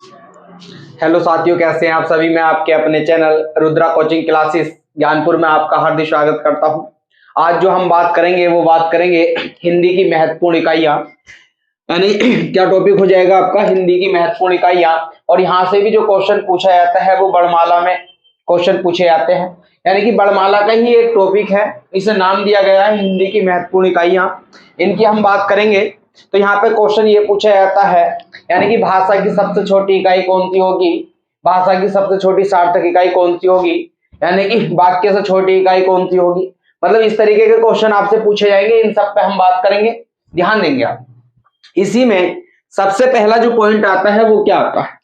Hello साथियों, कैसे हैं आप सभी। मैं आपके अपने channel Rudra coaching classes Gyanpur में आपका हार्दिक स्वागत करता हूं। आज जो हम बात करेंगे वो बात करेंगे हिंदी की महत्वपूर्ण इकाइयां, यानी क्या टॉपिक हो जाएगा आपका हिंदी की महत्वपूर्ण इकाइयां। और यहां से भी जो क्वेश्चन पूछा जाता है वो वर्णमाला में क्वेश्चन पूछे जाते हैं, यानी कि वर्णमाला का ही एक टॉपिक है। इसे नाम दिया गया है हिंदी की महत्वपूर्ण इकाइयां। इनकी हम बात करेंगे तो यहाँ पे क्वेश्चन ये पूछा जाता है, यानी कि भाषा की सबसे छोटी इकाई कौन सी होगी, भाषा की सबसे छोटी सार्थक इकाई कौन सी होगी, यानी कि वाक्य से छोटी इकाई कौन सी होगी। मतलब इस तरीके के क्वेश्चन आपसे पूछे जाएंगे, इन सब पे हम बात करेंगे, ध्यान देंगे आप। इसी में सबसे पहला जो पॉइंट आता है वो क्या आता है,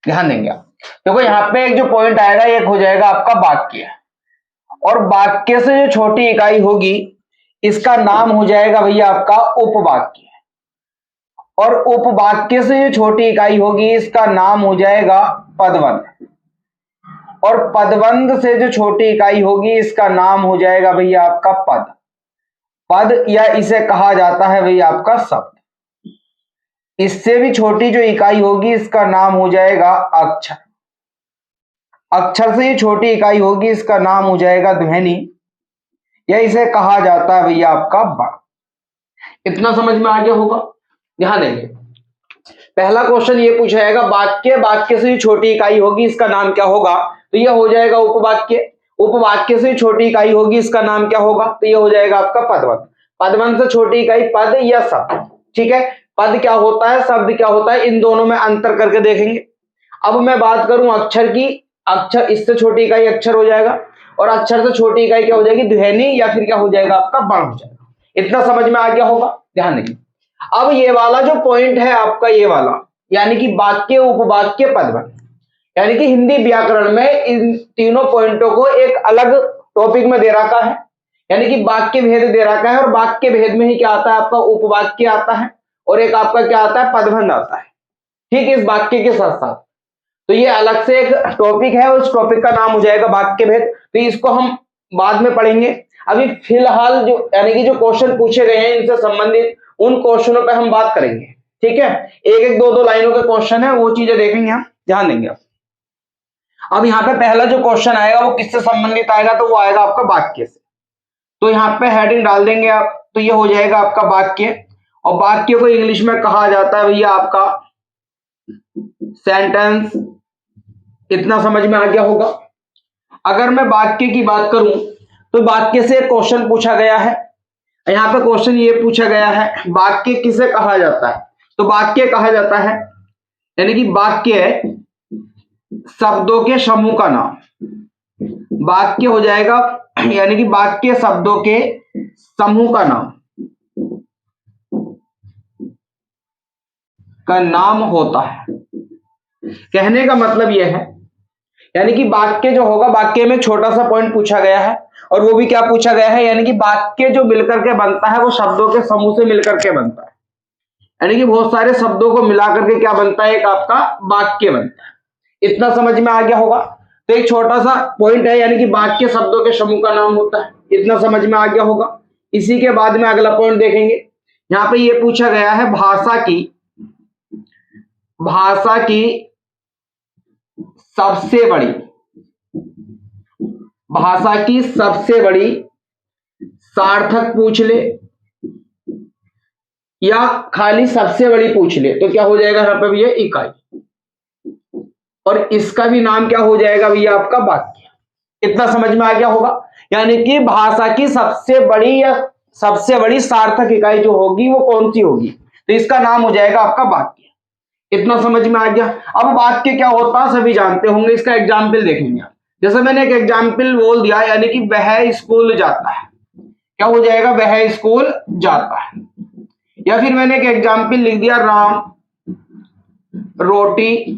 ध्यान देंगे आप। देखो यहाँ पे एक जो पॉइंट आएगा एक हो जाएगा आपका वाक्य, और वाक्य से जो छोटी इकाई होगी इसका नाम हो जाएगा भैया आपका उपवाक्य, और उपवाक्य से जो छोटी इकाई होगी इसका नाम हो जाएगा पदबंध, और पदबंध से जो छोटी इकाई होगी इसका नाम हो जाएगा भैया आपका पद। पद या इसे कहा जाता है भैया आपका शब्द। इससे भी छोटी जो इकाई होगी इसका नाम हो जाएगा अक्षर। अक्षर से ये छोटी इकाई होगी इसका नाम हो जाएगा ध्वनि, या इसे कहा जाता है भैया आपका वर्ण। इतना समझ में आ गया होगा, ध्यान देंगे। पहला क्वेश्चन ये पूछा जाएगा वाक्य, वाक्य से छोटी इकाई होगी इसका नाम क्या होगा, तो ये हो जाएगा उपवाक्य। उपवाक्य से छोटी इकाई होगी इसका नाम क्या होगा, तो ये हो जाएगा आपका पदबंध। पदबंध से छोटी इकाई पद या शब्द, ठीक है। पद क्या होता है, शब्द क्या होता है, इन दोनों में अंतर करके देखेंगे। अब मैं बात करूं अक्षर की, अक्षर इससे छोटी इकाई अक्षर हो जाएगा, और अक्षर से छोटी इकाई क्या हो जाएगी, ध्वनि, या फिर क्या हो जाएगा आपका वर्ण हो जाएगा। इतना समझ में आ गया होगा, ध्यान देंगे। अब ये वाला जो पॉइंट है आपका, ये वाला यानी कि वाक्य, उपवाक्य, पदबंध, यानी कि हिंदी व्याकरण में इन तीनों पॉइंटों को एक अलग टॉपिक में दे रखा है, यानी कि वाक्य भेद दे रखा है। और वाक्य भेद में ही क्या आता है आपका उपवाक्य आता है, और एक आपका क्या आता है पदबंध आता है, ठीक, इस वाक्य के साथ साथ। तो ये अलग से एक टॉपिक है, उस टॉपिक का नाम हो जाएगा वाक्य भेद। तो इसको हम बाद में पढ़ेंगे। अभी फिलहाल जो यानी कि जो क्वेश्चन पूछे गए हैं इनसे संबंधित उन क्वेश्चनों पे हम बात करेंगे, ठीक है। एक एक दो दो लाइनों के क्वेश्चन है, वो चीजें देखेंगे हम, ध्यान देंगे आप। अब यहाँ पे पहला जो क्वेश्चन आएगा वो किससे संबंधित आएगा, तो वो आएगा आपका वाक्य से। तो यहाँ पे हेडिंग डाल देंगे आप, तो ये हो जाएगा आपका वाक्य। और वाक्य को इंग्लिश में कहा जाता है भैया आपका सेंटेंस। इतना समझ में आ गया होगा। अगर मैं वाक्य की बात करूं तो वाक्य से क्वेश्चन पूछा गया है। यहां पे क्वेश्चन ये पूछा गया है वाक्य किसे कहा जाता है, तो वाक्य कहा जाता है यानी कि वाक्य शब्दों के समूह का नाम। वाक्य हो जाएगा यानी कि वाक्य शब्दों के समूह का नाम होता है। कहने का मतलब यह है, यानी कि वाक्य जो होगा, वाक्य में छोटा सा पॉइंट पूछा गया है, और वो भी क्या पूछा गया है, यानी कि वाक्य जो मिलकर के बनता है वो शब्दों के समूह से मिलकर के बनता है। यानी कि बहुत सारे शब्दों को मिलाकर के क्या बनता है, एक आपका वाक्य बनता है। इतना समझ में आ गया होगा। तो एक छोटा सा पॉइंट है, यानी कि वाक्य शब्दों के समूह का नाम होता है। इतना समझ में आ गया होगा। इसी के बाद में अगला पॉइंट देखेंगे। यहाँ पे ये पूछा गया है भाषा की सबसे बड़ी सार्थक पूछ ले, या खाली सबसे बड़ी पूछ ले, तो क्या हो जाएगा यहाँ पे भैया इकाई, और इसका भी नाम क्या हो जाएगा भैया आपका वाक्य। इतना समझ में आ गया होगा। यानी कि भाषा की सबसे बड़ी या सबसे बड़ी सार्थक इकाई जो होगी वो कौन सी होगी, तो इसका नाम हो जाएगा आपका वाक्य। इतना समझ में आ गया। अब वाक्य क्या होता है सभी जानते होंगे, इसका एग्जाम्पल देखेंगे आप। जैसे मैंने एक एग्जाम्पल बोल दिया, यानी कि वह स्कूल जाता है, क्या हो जाएगा, वह स्कूल जाता है। या फिर मैंने एक एग्जाम्पल लिख दिया, राम रोटी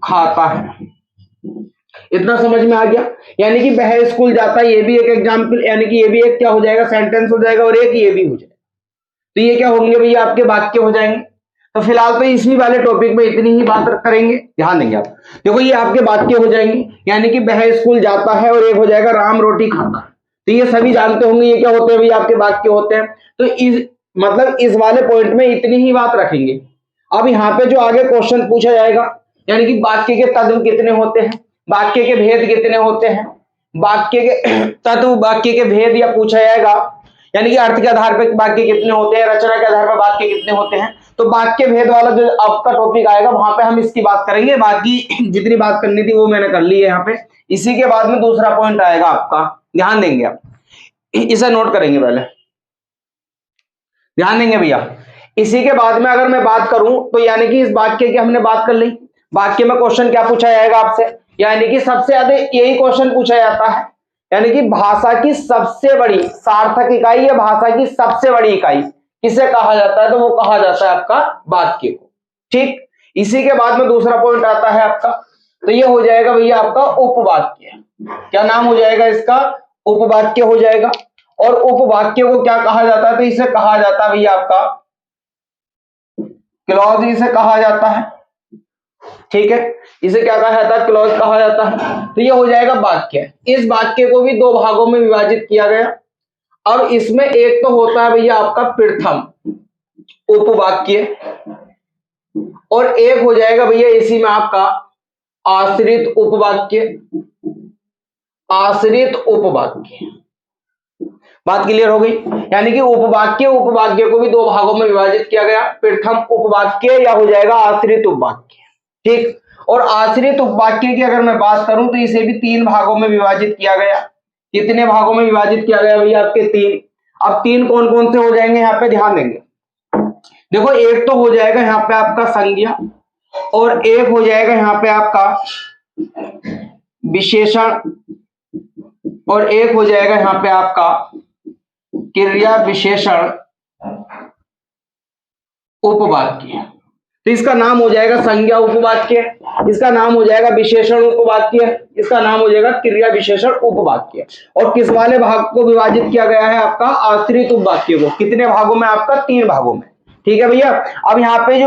खाता है। इतना समझ में आ गया। यानी कि वह स्कूल जाता है, ये भी एक एग्जाम्पल, यानी कि ये भी एक क्या हो जाएगा, सेंटेंस हो जाएगा, और एक ये भी हो जाएगा। तो ये क्या होंगे भैया आपके वाक्य हो जाएंगे। तो फिलहाल तो इसी वाले टॉपिक में इतनी ही बात करेंगे, ध्यान देंगे आप। देखो ये आपके वाक्य हो जाएंगे, यानी कि वह स्कूल जाता है, और एक हो जाएगा राम रोटी खाता है। तो ये सभी जानते होंगे ये क्या होते हैं भैया आपके वाक्य होते हैं। तो इस वाले पॉइंट में इतनी ही बात रखेंगे। अब यहाँ पे जो आगे क्वेश्चन पूछा जाएगा, यानी कि वाक्य के तत्व कितने होते हैं, वाक्य के भेद कितने होते हैं, वाक्य के तत्व वाक्य के भेद या पूछा जाएगा, यानी कि अर्थ के आधार पर वाक्य कितने होते हैं, रचना के आधार पर वाक्य कितने होते हैं। तो वाक्य भेद वाला जो आपका टॉपिक आएगा वहां पे हम इसकी बात करेंगे। बाकी जितनी बात करनी थी वो मैंने कर ली है यहाँ पे। इसी के बाद में दूसरा पॉइंट आएगा आपका, ध्यान देंगे आप, इसे नोट करेंगे पहले, ध्यान देंगे भैया। इसी के बाद में अगर मैं बात करूं तो यानी कि इस वाक्य की हमने बात कर ली। वाक्य में क्वेश्चन क्या पूछा जाएगा आपसे, यानी कि सबसे ज्यादा यही क्वेश्चन पूछा जाता है, यानी कि भाषा की सबसे बड़ी सार्थक इकाई या भाषा की सबसे बड़ी इकाई किसे कहा जाता है, तो वो कहा जाता है आपका वाक्य को। ठीक, इसी के बाद में दूसरा पॉइंट आता है आपका, तो ये हो जाएगा भैया आपका उपवाक्य। क्या नाम हो जाएगा इसका, उपवाक्य हो जाएगा। और उपवाक्य को क्या कहा जाता है, तो इसे कहा जाता है भैया आपका क्लॉज, इसे कहा जाता है। ठीक है, इसे क्या कहा जाता है, क्लॉज कहा जाता है। तो ये हो जाएगा वाक्य। इस वाक्य को भी दो भागों में विभाजित किया गया। अब इसमें एक तो होता है भैया आपका प्रथम उपवाक्य, और एक हो जाएगा भैया इसी में आपका आश्रित उपवाक्य। आश्रित उपवाक्य, बात क्लियर हो गई। यानी कि उपवाक्य को भी दो भागों में विभाजित किया गया, प्रथम उपवाक्य या हो जाएगा आश्रित उपवाक्य। ठीक, और आश्रित उपवाक्य की अगर मैं बात करूं तो इसे भी तीन भागों में विभाजित किया गया। कितने भागों में विभाजित किया गया भैया, आपके तीन। अब तीन कौन कौन से हो जाएंगे यहाँ पे, ध्यान देंगे। देखो, एक तो हो जाएगा यहाँ पे आपका संज्ञा, और एक हो जाएगा यहाँ पे आपका विशेषण, और एक हो जाएगा यहाँ पे आपका क्रिया विशेषण उपवाक्य। तो इसका नाम हो जाएगा संज्ञा उपवाक्य, इसका नाम हो जाएगा विशेषण उपवाक्य, इसका नाम हो जाएगा क्रिया विशेषण उपवाक्य। और किस वाले भाग को विभाजित किया गया है, आपका आश्रित उपवाक्य को। कितने भागों में, आपका तीन भागों में। ठीक है भैया। अब यहाँ पे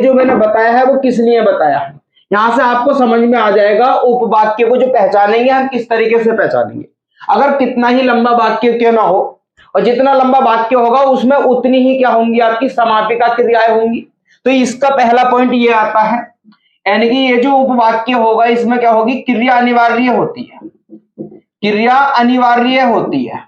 जो मैंने बताया है वो किस लिए बताया है, यहां से आपको समझ में आ जाएगा उपवाक्य को जो पहचानेंगे हम किस तरीके से पहचानेंगे। अगर कितना ही लंबा वाक्य क्यों ना हो, और जितना लंबा वाक्य होगा उसमें उतनी ही क्या होंगी, आपकी समापिका क्रियाएं होंगी। तो इसका पहला पॉइंट ये आता है, यानी कि ये जो उपवाक्य होगा इसमें क्या होगी, क्रिया अनिवार्य होती है। क्रिया अनिवार्य होती है।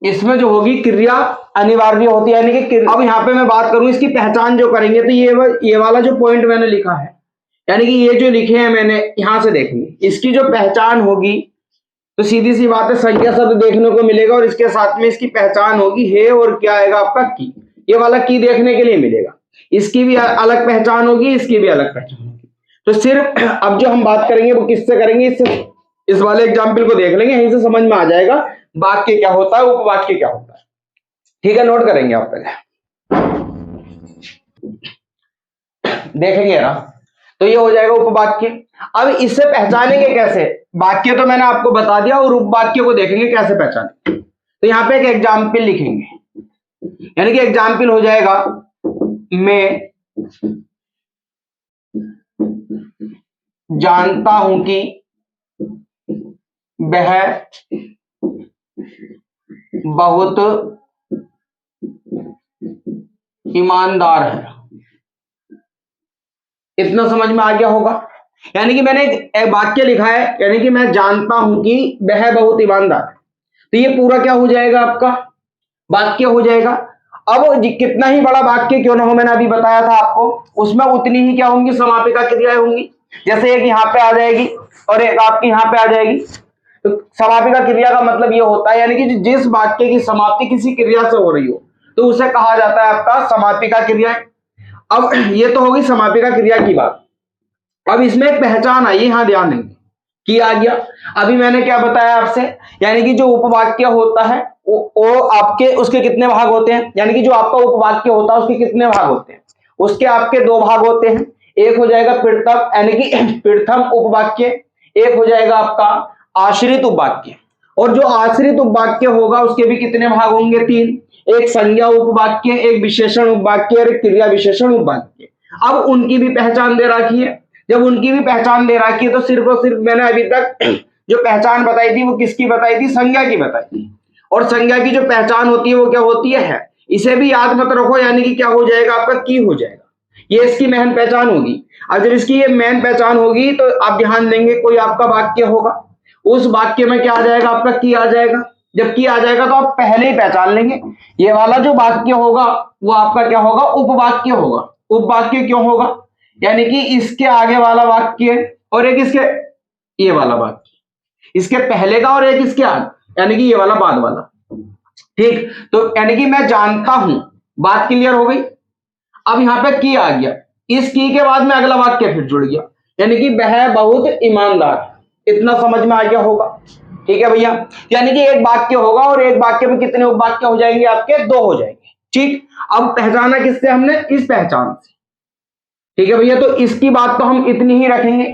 इसमें जो होगी क्रिया अनिवार्य होती है, यानी कि अब यहां पे मैं बात करूं इसकी पहचान जो करेंगे, तो ये वाला जो पॉइंट मैंने लिखा है, यानी कि ये जो लिखे हैं मैंने, यहां से देखेंगे इसकी जो पहचान होगी, तो सीधी सी बात है संज्ञा शब्द देखने को मिलेगा, और इसके साथ में इसकी पहचान होगी है, और क्या आएगा आपका की। ये वाला की देखने के लिए मिलेगा, इसकी भी अलग पहचान होगी, इसकी भी अलग पहचान होगी। तो सिर्फ अब जो हम बात करेंगे वो किससे करेंगे, इससे, इस वाले एग्जाम्पल को देख लेंगे, यहीं से समझ में आ जाएगा वाक्य क्या होता है, उपवाक्य क्या होता है। ठीक है, नोट करेंगे आप पहले, देखेंगे ना। तो ये हो जाएगा उपवाक्य। अब इसे पहचानेंगे कैसे, वाक्य तो मैंने आपको बता दिया, और उपवाक्य को देखेंगे कैसे पहचाने। तो यहां पे एक एग्जाम्पल लिखेंगे, यानी कि एग्जाम्पल हो जाएगा, मैं जानता हूं कि वह बहुत ईमानदार है। इतना समझ में आ गया होगा। यानी कि मैंने एक वाक्य लिखा है, यानी कि मैं जानता हूं कि वह बहुत ईमानदार है, तो ये पूरा क्या हो जाएगा, आपका वाक्य हो जाएगा। अब कितना ही बड़ा वाक्य क्यों ना हो, मैंने अभी बताया था आपको, उसमें उतनी ही क्या होंगी, समापिका क्रियाएं होंगी। जैसे एक यहाँ पे आ जाएगी और एक आपकी यहाँ पे आ जाएगी। तो समापिका क्रिया का मतलब ये होता है, यानी कि जिस वाक्य की समाप्ति किसी क्रिया से हो रही हो, तो उसे कहा जाता है आपका समापिका क्रिया। अब ये तो होगी समापिका क्रिया की बात। अब इसमें एक पहचान आई, यहां ध्यान देंगे कि आ गया। अभी मैंने क्या बताया आपसे, यानी कि जो उपवाक्य होता है वो आपके उसके कितने भाग होते हैं, यानी कि जो आपका उपवाक्य होता है उसके कितने भाग होते हैं, उसके आपके दो भाग होते हैं। एक हो जाएगा प्रथम, यानी कि प्रथम उपवाक्य, एक हो जाएगा आपका आश्रित उपवाक्य। और जो आश्रित उपवाक्य होगा उसके भी कितने भाग होंगे, तीन। एक संज्ञा उपवाक्य, एक विशेषण उपवाक्य और एक क्रिया विशेषण उपवाक्य। अब उनकी भी पहचान दे रखी है। जब उनकी भी पहचान दे रखी है तो सिर्फ और सिर्फ मैंने अभी तक जो पहचान बताई थी वो किसकी बताई थी, संज्ञा की बताई थी। और संज्ञा की जो पहचान होती है वो क्या होती है। इसे भी याद मत रखो, यानी कि क्या हो जाएगा आपका की हो जाएगा, ये इसकी मेन पहचान होगी। अब जब इसकी ये मेन पहचान होगी तो आप ध्यान देंगे कोई आपका वाक्य होगा, उस वाक्य में क्या आ जाएगा आपका की आ जाएगा। जब की आ जाएगा तो आप पहले ही पहचान लेंगे ये वाला जो वाक्य होगा वो आपका क्या होगा, उपवाक्य होगा। उपवाक्य क्यों होगा, यानी कि इसके आगे वाला वाक्य और एक इसके ये वाला वाक्य, इसके पहले का और एक इसके आगे, यानी कि ये वाला बाद वाला। ठीक, तो यानी कि मैं जानता हूं, बात क्लियर हो गई। अब यहां पे की आ गया, इस की के बाद में अगला वाक्य फिर जुड़ गया, यानी कि वह बहुत ईमानदार, इतना समझ में आ गया होगा। ठीक है भैया, यानी कि एक वाक्य होगा और एक वाक्य में कितने उपवाक्य हो जाएंगे आपके, 2 हो जाएंगे। ठीक, अब पहचाना किससे हमने, इस पहचान से। ठीक है भैया, तो इसकी बात तो हम इतनी ही रखेंगे।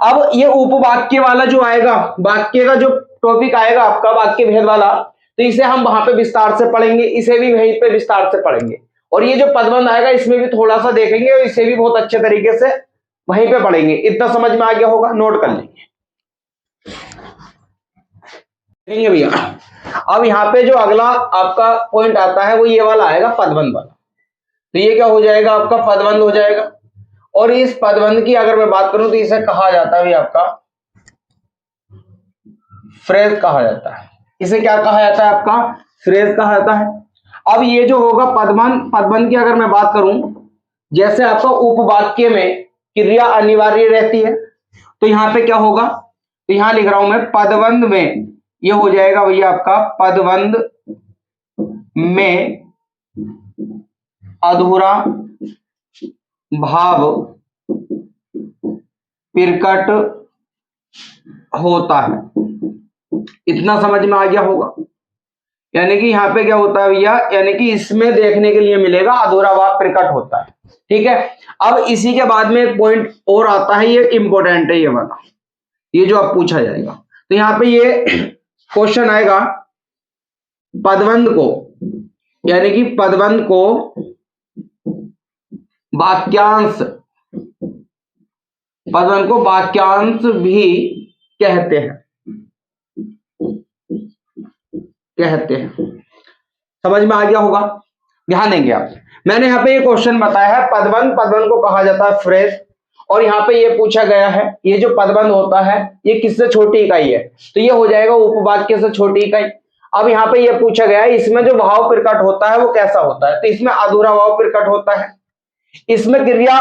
अब ये उपवाक्य वाला जो आएगा, वाक्य का जो टॉपिक आएगा आपका वाक्य भेद वाला, तो इसे हम वहां पे विस्तार से पढ़ेंगे, इसे भी वहीं पे विस्तार से पढ़ेंगे। और ये जो पदबंध आएगा इसमें भी थोड़ा सा देखेंगे और इसे भी बहुत अच्छे तरीके से वहीं पे पढ़ेंगे। इतना समझ में आ गया होगा, नोट कर लेंगे भैया। अब यहाँ पे जो अगला आपका पॉइंट आता है वो ये वाला आएगा, पदबंध वाला। तो ये क्या हो जाएगा आपका, पदबंध हो जाएगा। और इस पदबंध की अगर मैं बात करूं तो इसे कहा जाता है आपका फ्रेज कहा जाता है। इसे क्या कहा जाता है आपका, फ्रेज कहा जाता है। अब ये जो होगा पदबंध, पदबंध की अगर मैं बात करूं, जैसे आपका उपवाक्य में क्रिया अनिवार्य रहती है, तो यहां पे क्या होगा, तो यहां लिख रहा हूं मैं पदबंध में, ये हो जाएगा भैया आपका पदबंध में अधूरा भाव प्रकट होता है। इतना समझ में आ गया होगा, यानी कि यहां पे क्या होता है भैया, यानी कि इसमें देखने के लिए मिलेगा अधूरा भाव प्रकट होता है। ठीक है, अब इसी के बाद में एक पॉइंट और आता है, ये इंपॉर्टेंट है ये वाला, ये जो अब पूछा जाएगा। तो यहां पे ये क्वेश्चन आएगा, पदबंध को, यानी कि पदबंध को वाक्यांश, पदबंध को वाक्यांश भी कहते हैं, कहते हैं। समझ में आ गया होगा, ध्यान देंगे आप। मैंने यहाँ पे ये क्वेश्चन बताया है, पदबंध, पदबंध को कहा जाता है फ्रेज। और यहाँ पे ये पूछा गया है, ये जो पदबंध होता है ये किससे छोटी इकाई है, तो ये हो जाएगा उपवाक्य से छोटी इकाई। अब यहाँ पे ये पूछा गया है इसमें जो भाव प्रकट होता है वो कैसा होता है, तो इसमें अधूरा भाव प्रकट होता है। इसमें क्रिया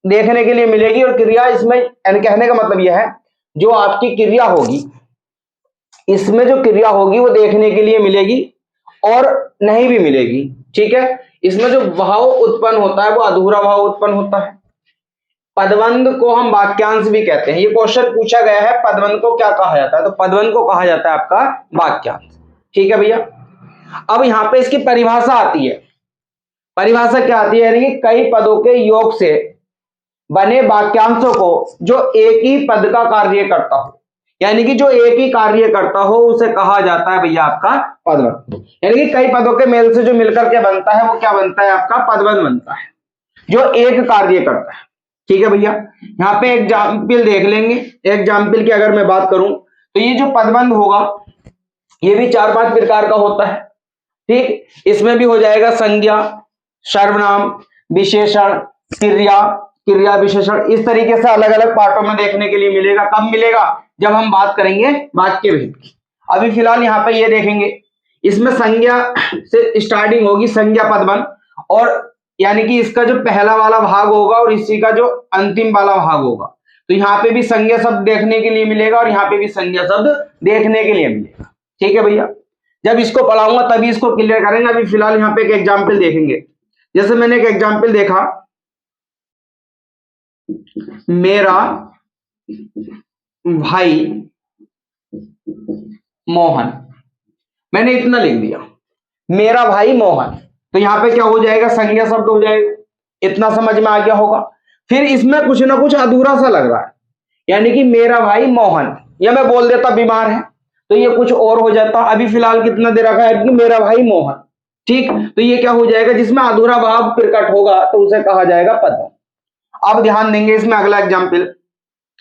देखने के लिए मिलेगी, और क्रिया इसमें, कहने का मतलब यह है जो आपकी क्रिया होगी, इसमें जो क्रिया होगी वो देखने के लिए मिलेगी और नहीं भी मिलेगी। ठीक है, इसमें जो भाव उत्पन्न होता है वो अधूरा भाव उत्पन्न होता है। पदबंध को हम वाक्यांश भी कहते हैं। ये क्वेश्चन पूछा गया है पदबंध को क्या कहा जाता है, तो पदबंध को कहा जाता है आपका वाक्यांश। ठीक है भैया, अब यहां पे इसकी परिभाषा आती है। परिभाषा क्या आती है, यानी कि कई पदों के योग से बने वाक्यांशों को जो एक ही पद का कार्य करता हो, यानी कि जो एक ही कार्य करता हो उसे कहा जाता है भैया आपका पदबंध। यानी कि कई पदों के मेल से जो मिलकर के बनता है वो क्या बनता है आपका, पदबंध बनता है, जो एक कार्य करता है। ठीक है भैया, यहाँ पे एग्जाम्पल देख लेंगे। एग्जाम्पल की अगर मैं बात करूं तो ये जो पदबंध होगा ये भी 4-5 प्रकार का होता है। ठीक, इसमें भी हो जाएगा संज्ञा, सर्वनाम, विशेषण, क्रिया, क्रिया विशेषण, इस तरीके से अलग अलग पार्टों में देखने के लिए मिलेगा। कब मिलेगा, जब हम बात करेंगे वाक्य भेद की। अभी फिलहाल यहाँ पे ये देखेंगे, इसमें संज्ञा से स्टार्टिंग होगी, संज्ञा पदबंध, और यानी कि इसका जो पहला वाला भाग होगा और इसी का जो अंतिम वाला भाग होगा, तो यहाँ पे भी संज्ञा शब्द देखने के लिए मिलेगा और यहाँ पे भी संज्ञा शब्द देखने के लिए मिलेगा। ठीक है भैया, जब इसको पढ़ाऊंगा तभी इसको क्लियर करेंगे। अभी फिलहाल यहाँ पे एक एग्जाम्पल देखेंगे। जैसे मैंने एक एग्जाम्पल देखा, मेरा भाई मोहन, मैंने इतना लिख दिया, मेरा भाई मोहन, तो यहां पे क्या हो जाएगा, संज्ञा शब्द हो जाएगा। इतना समझ में आ गया होगा। फिर इसमें कुछ ना कुछ अधूरा सा लग रहा है, यानी कि मेरा भाई मोहन, या मैं बोल देता बीमार है तो ये कुछ और हो जाता। अभी फिलहाल कितना दे रखा है कि मेरा भाई मोहन। ठीक, तो ये क्या हो जाएगा, जिसमें अधूरा भाव प्रकट होगा तो उसे कहा जाएगा पदबंध। अब ध्यान देंगे इसमें अगला एग्जाम्पल,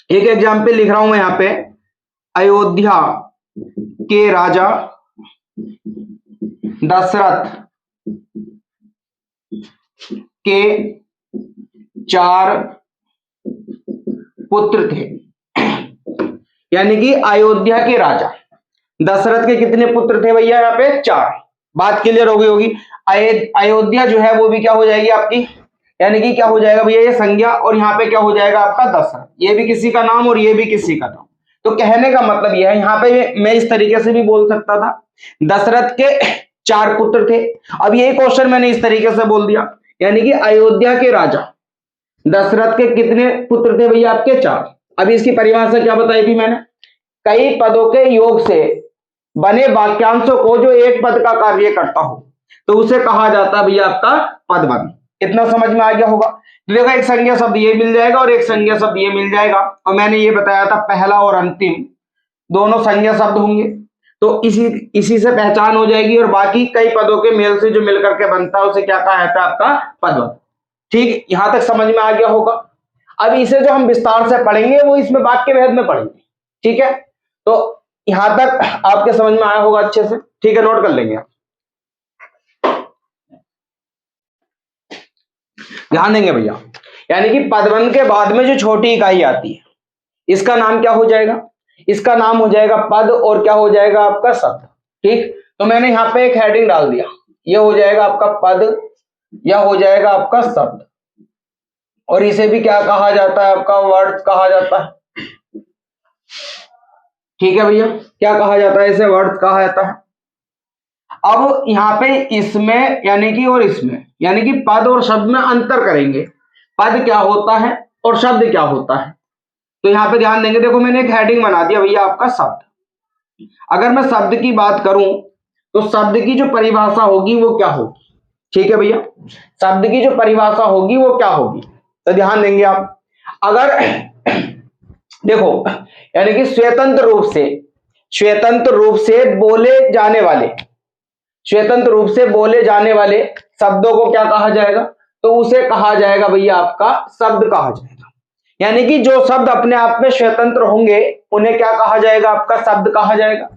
एक एग्जाम्पल लिख रहा हूं मैं यहाँ पे, अयोध्या के राजा दशरथ के 4 पुत्र थे। यानी कि अयोध्या के राजा दशरथ के कितने पुत्र थे भैया? यहाँ पे 4। बात क्लियर हो गई होगी। अयोध्या जो है वो भी क्या हो जाएगी आपकी, यानी कि क्या हो जाएगा भैया ये संज्ञा, और यहाँ पे क्या हो जाएगा आपका दशरथ, ये भी किसी का नाम और ये भी किसी का नाम। तो कहने का मतलब यह है, यहाँ पे मैं इस तरीके से भी बोल सकता था, दशरथ के 4 पुत्र थे। अब यही क्वेश्चन मैंने इस तरीके से बोल दिया, यानी कि अयोध्या के राजा दशरथ के कितने पुत्र थे भैया? आपके 4। अभी इसकी परिभाषा क्या बताई थी मैंने? कई पदों के योग से बने वाक्यांशों को जो एक पद का कार्य करता हो तो उसे कहा जाता है भैया आपका पदबंध। इतना समझ में आ गया होगा। देखो एक संज्ञा शब्द ये मिल जाएगा और एक संज्ञा शब्द ये मिल जाएगा, और मैंने ये बताया था पहला और अंतिम दोनों संज्ञा शब्द होंगे, तो इसी से पहचान हो जाएगी, और बाकी कई पदों के मेल से जो मिलकर के बनता है उसे क्या कहा जाता है? आपका पदबंध। ठीक, यहां तक समझ में आ गया होगा। अब इसे जो हम विस्तार से पढ़ेंगे वो इसमें वाक्य भेद में पढ़ेंगे। ठीक है, तो यहां तक आपके समझ में आया होगा अच्छे से। ठीक है, नोट कर लेंगे आप, ध्यान देंगे भैया। यानी कि पदबंध के बाद में जो छोटी इकाई आती है इसका नाम क्या हो जाएगा? इसका नाम हो जाएगा पद, और क्या हो जाएगा आपका शब्द। ठीक, तो मैंने यहां पे एक हेडिंग डाल दिया, ये हो जाएगा आपका पद, यह हो जाएगा आपका शब्द, और इसे भी क्या कहा जाता है? आपका वर्ड कहा जाता है। ठीक है भैया, क्या कहा जाता है? इसे वर्ड कहा जाता है। अब यहां पे इसमें यानी कि और इसमें यानी कि पद और शब्द में अंतर करेंगे। पद क्या होता है और शब्द क्या होता है, तो यहां पे ध्यान देंगे। देखो मैंने एक हेडिंग बना दिया भैया आपका शब्द। अगर मैं शब्द की बात करूं तो शब्द की जो परिभाषा होगी वो क्या होगी? ठीक है भैया, शब्द की जो परिभाषा होगी वो क्या होगी, तो ध्यान देंगे आप। अगर देखो यानी कि स्वतंत्र रूप से बोले जाने वाले शब्दों को क्या कहा जाएगा? तो उसे कहा जाएगा भैया आपका शब्द कहा जाएगा। यानी कि जो शब्द अपने आप में स्वतंत्र होंगे उन्हें क्या कहा जाएगा? आपका शब्द कहा जाएगा।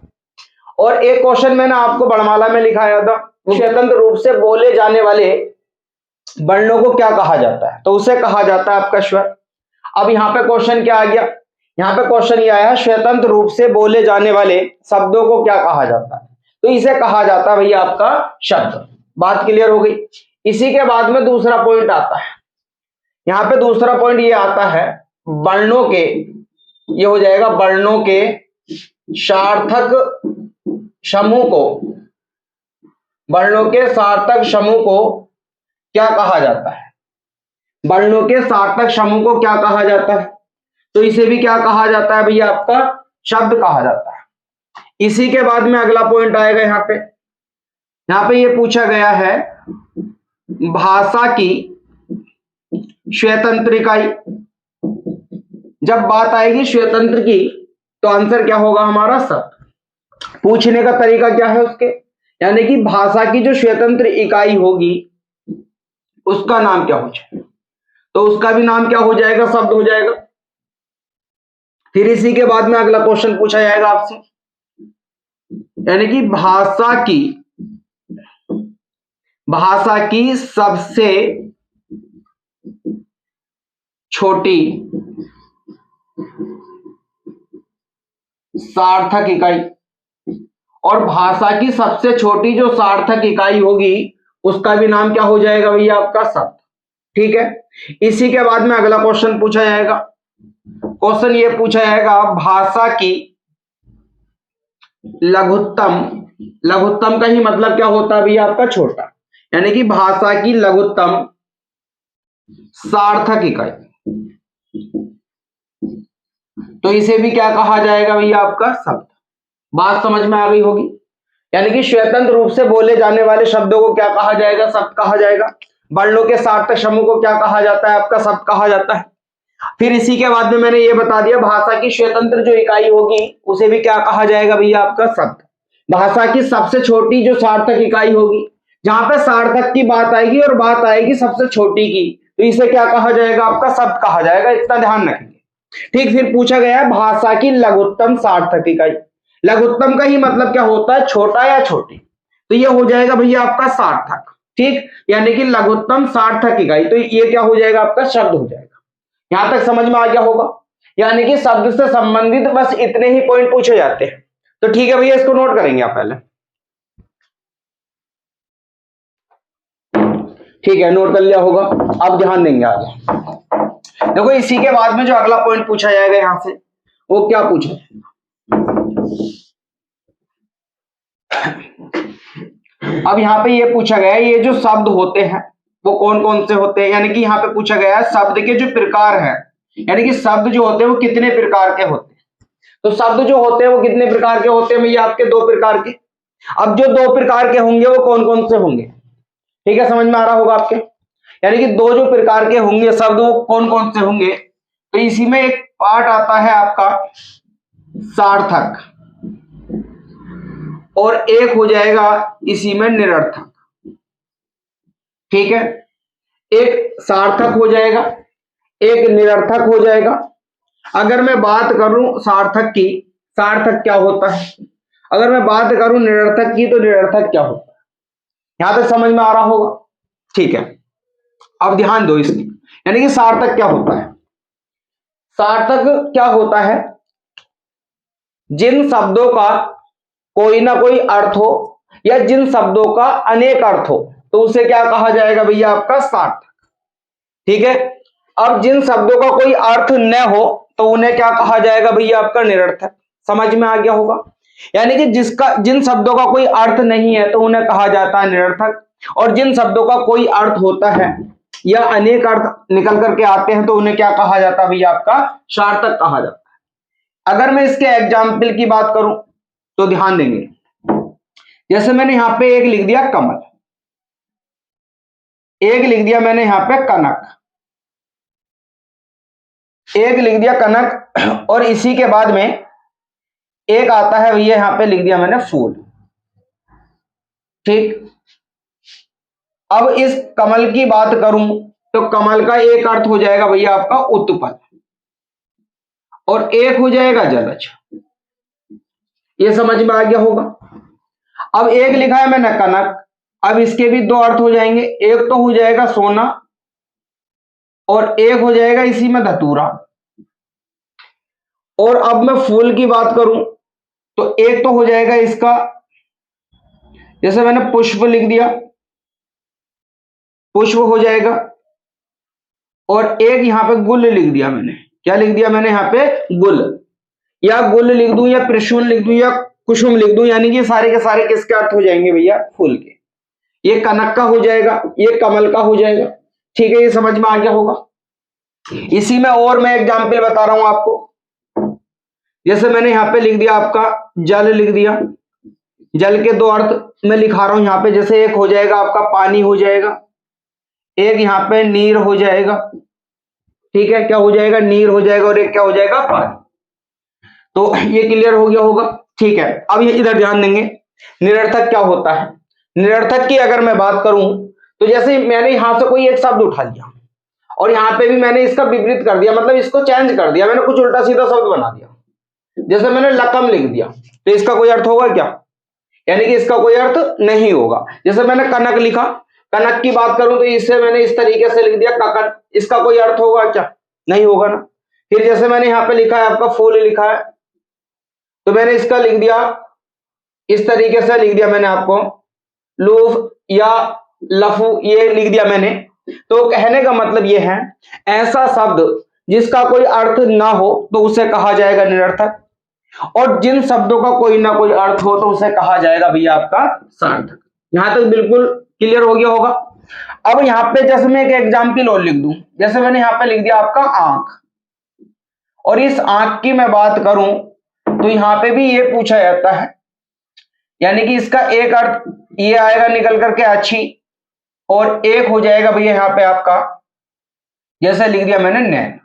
और एक क्वेश्चन मैंने आपको वर्णमाला में लिखाया था, स्वतंत्र रूप से बोले जाने वाले वर्णों को क्या कहा जाता है? तो उसे कहा जाता है आपका स्वर। अब यहाँ पे क्वेश्चन क्या आ गया? यहाँ पे क्वेश्चन ये आया, स्वतंत्र रूप से बोले जाने वाले शब्दों को क्या कहा जाता है? तो इसे कहा जाता है भैया आपका शब्द। बात क्लियर हो गई। इसी के बाद में दूसरा पॉइंट आता है। यहाँ पे दूसरा पॉइंट ये आता है वर्णों के, ये हो जाएगा वर्णों के सार्थक समूह को, वर्णों के सार्थक समूह को क्या कहा जाता है? वर्णों के सार्थक समूह को क्या कहा जाता है? तो इसे भी क्या कहा जाता है भैया? आपका शब्द कहा जाता है। इसी के बाद में अगला पॉइंट आएगा। यहाँ पे ये पूछा गया है भाषा की स्वतंत्र इकाई। जब बात आएगी स्वतंत्र की तो आंसर क्या होगा हमारा? शब्द। पूछने का तरीका क्या है उसके, यानी कि भाषा की जो स्वतंत्र इकाई होगी उसका नाम क्या हो जाएगा? तो उसका भी नाम क्या हो जाएगा? शब्द हो जाएगा। फिर इसी के बाद में अगला क्वेश्चन पूछा जाएगा आपसे, यानी कि भाषा की सबसे छोटी सार्थक इकाई, और भाषा की सबसे छोटी जो सार्थक इकाई होगी उसका भी नाम क्या हो जाएगा भैया? आपका शब्द। ठीक है, इसी के बाद में अगला क्वेश्चन पूछा जाएगा। क्वेश्चन ये पूछा जाएगा भाषा की लघुत्तम का ही मतलब क्या होता है भैया? आपका छोटा। यानी कि भाषा की लघुत्तम सार्थक इकाई, तो इसे भी क्या कहा जाएगा भैया? आपका शब्द। बात समझ में आ गई होगी। यानी कि स्वतंत्र रूप से बोले जाने वाले शब्दों को क्या कहा जाएगा? शब्द कहा जाएगा। वर्णों के सार्थक समूह को क्या कहा जाता है? आपका शब्द कहा जाता है। फिर इसी के बाद में मैंने ये बता दिया भाषा की स्वतंत्र जो इकाई होगी उसे भी क्या कहा जाएगा भैया? आपका शब्द। भाषा की सबसे छोटी जो सार्थक इकाई होगी, जहां पे सार्थक की बात आएगी और बात आएगी सबसे छोटी की, तो इसे क्या कहा जाएगा? आपका शब्द कहा जाएगा। इतना ध्यान रखेंगे। ठीक, फिर पूछा गया है भाषा की लघुत्तम सार्थक इकाई। लघुत्तम का ही मतलब क्या होता है, छोटा या छोटी। तो ये हो जाएगा भैया आपका सार्थक, ठीक, यानी कि लघुत्तम सार्थक इकाई। तो ये क्या हो जाएगा आपका शब्द हो जाएगा। यहां तक समझ में आ गया होगा। यानी कि शब्द से संबंधित बस इतने ही पॉइंट पूछे जाते हैं। तो ठीक है भैया, इसको नोट करेंगे आप पहले। ठीक है, नोट कर लिया होगा। अब ध्यान देंगे आगे। देखो इसी के बाद में जो अगला पॉइंट पूछा जाएगा यहां से, वो क्या पूछा जाएगा। अब यहाँ पे ये पूछा गया है, ये जो शब्द होते हैं वो कौन कौन से होते हैं। यानी कि यहाँ पे पूछा गया है शब्द के जो प्रकार है, यानी कि शब्द जो होते हैं वो कितने प्रकार के होते हैं। तो शब्द जो होते हैं वो कितने प्रकार के होते हैं भैया, आपके दो प्रकार के। अब जो दो प्रकार के होंगे वो कौन कौन से होंगे, ठीक है, समझ में आ रहा होगा आपके। यानी कि दो जो प्रकार के होंगे शब्द वो कौन कौन से होंगे। तो इसी में एक पार्ट आता है आपका सार्थक, और एक हो जाएगा इसी में निरर्थक। ठीक है, एक सार्थक हो जाएगा, एक निरर्थक हो जाएगा। अगर मैं बात करूं सार्थक की, सार्थक क्या होता है। अगर मैं बात करूं निरर्थक की, तो निरर्थक क्या होता है। यहां तक समझ में आ रहा होगा, ठीक है। अब ध्यान दो इसकी, यानी कि सार्थक क्या होता है। सार्थक क्या होता है, जिन शब्दों का कोई ना कोई अर्थ हो, या जिन शब्दों का अनेक अर्थ हो, तो उसे क्या कहा जाएगा भैया, आपका सार्थक। ठीक है, अब जिन शब्दों का कोई अर्थ न हो तो उन्हें क्या कहा जाएगा भैया, आपका निरर्थक। समझ में आ गया होगा। यानी कि जिन शब्दों का कोई अर्थ नहीं है तो उन्हें कहा जाता है निरर्थक, और जिन शब्दों का कोई अर्थ होता है या अनेक अर्थ निकल करके आते हैं तो उन्हें क्या कहा जाता है भैया, आपका सार्थक कहा जाता है। अगर मैं इसके एग्जाम्पल की बात करूं तो ध्यान देंगे, जैसे मैंने यहां पे एक लिख दिया कमल, एक लिख दिया मैंने यहां पे कनक, एक लिख दिया कनक, और इसी के बाद में एक आता है भैया यहां पे लिख दिया मैंने फूल। ठीक, अब इस कमल की बात करूं तो कमल का एक अर्थ हो जाएगा भैया आपका उत्पल, और एक हो जाएगा जलज। ये समझ में आ गया होगा। अब एक लिखा है मैंने कनक, अब इसके भी दो अर्थ हो जाएंगे, एक तो हो जाएगा सोना, और एक हो जाएगा इसी में धतूरा। और अब मैं फूल की बात करूं तो एक तो हो जाएगा इसका, जैसे मैंने पुष्प लिख दिया, पुष्प हो जाएगा, और एक यहां पे गुल लिख दिया मैंने। क्या लिख दिया मैंने यहाँ पे, गुल, या गुल लिख दूं, या त्रिशूल लिख दूं, या कुसुम लिख दूं, यानी कि सारे के सारे किसके अर्थ हो जाएंगे भैया, फूल के। ये कनक का हो जाएगा, ये कमल का हो जाएगा। ठीक है, ये समझ में आ गया होगा। इसी में और मैं एग्जाम्पल बता रहा हूं आपको, जैसे मैंने यहां पे लिख दिया आपका जल लिख दिया, जल के दो अर्थ मैं लिखा रहा हूं यहां पे, जैसे एक हो जाएगा आपका पानी हो जाएगा, एक यहां पे नीर हो जाएगा। ठीक है, क्या हो जाएगा, नीर हो जाएगा, और एक क्या हो जाएगा, पानी। तो ये क्लियर हो गया होगा। ठीक है, अब ये इधर ध्यान देंगे, निरर्थक क्या होता है। निरर्थक की अगर मैं बात करूं तो जैसे मैंने यहां से कोई एक शब्द उठा लिया, और यहां पे भी मैंने इसका विपरीत कर दिया, मतलब इसको चेंज कर दिया, मैंने कुछ उल्टा सीधा शब्द बना दिया। जैसे मैंने लकम लिख दिया, तो इसका कोई अर्थ होगा क्या, यानी कि इसका कोई अर्थ नहीं होगा। जैसे मैंने कनक लिखा, कनक की बात करूं तो इससे मैंने इस तरीके से लिख दिया ककन, इसका कोई अर्थ होगा क्या, नहीं होगा ना। फिर जैसे मैंने यहां पे लिखा है आपका फूल लिखा है, तो मैंने इसका लिख दिया इस तरीके से, लिख दिया मैंने आपको लूफ या लफू, ये लिख दिया मैंने। तो कहने का मतलब ये है, ऐसा शब्द जिसका कोई अर्थ ना हो तो उसे कहा जाएगा निरर्थक, और जिन शब्दों का कोई ना कोई अर्थ हो तो उसे कहा जाएगा भैया आपका सार्थक। यहां तक बिल्कुल क्लियर हो गया होगा। अब यहां पे जैसे मैं एक एग्जाम्पल और लिख दूं, जैसे मैंने यहां पे लिख दिया आपका आंख, और इस आंख की मैं बात करूं तो यहां पे भी ये पूछा जाता है, यानी कि इसका एक अर्थ ये आएगा निकल करके अच्छी, और एक हो जाएगा भैया यहां पे आपका, जैसे लिख दिया मैंने नैन।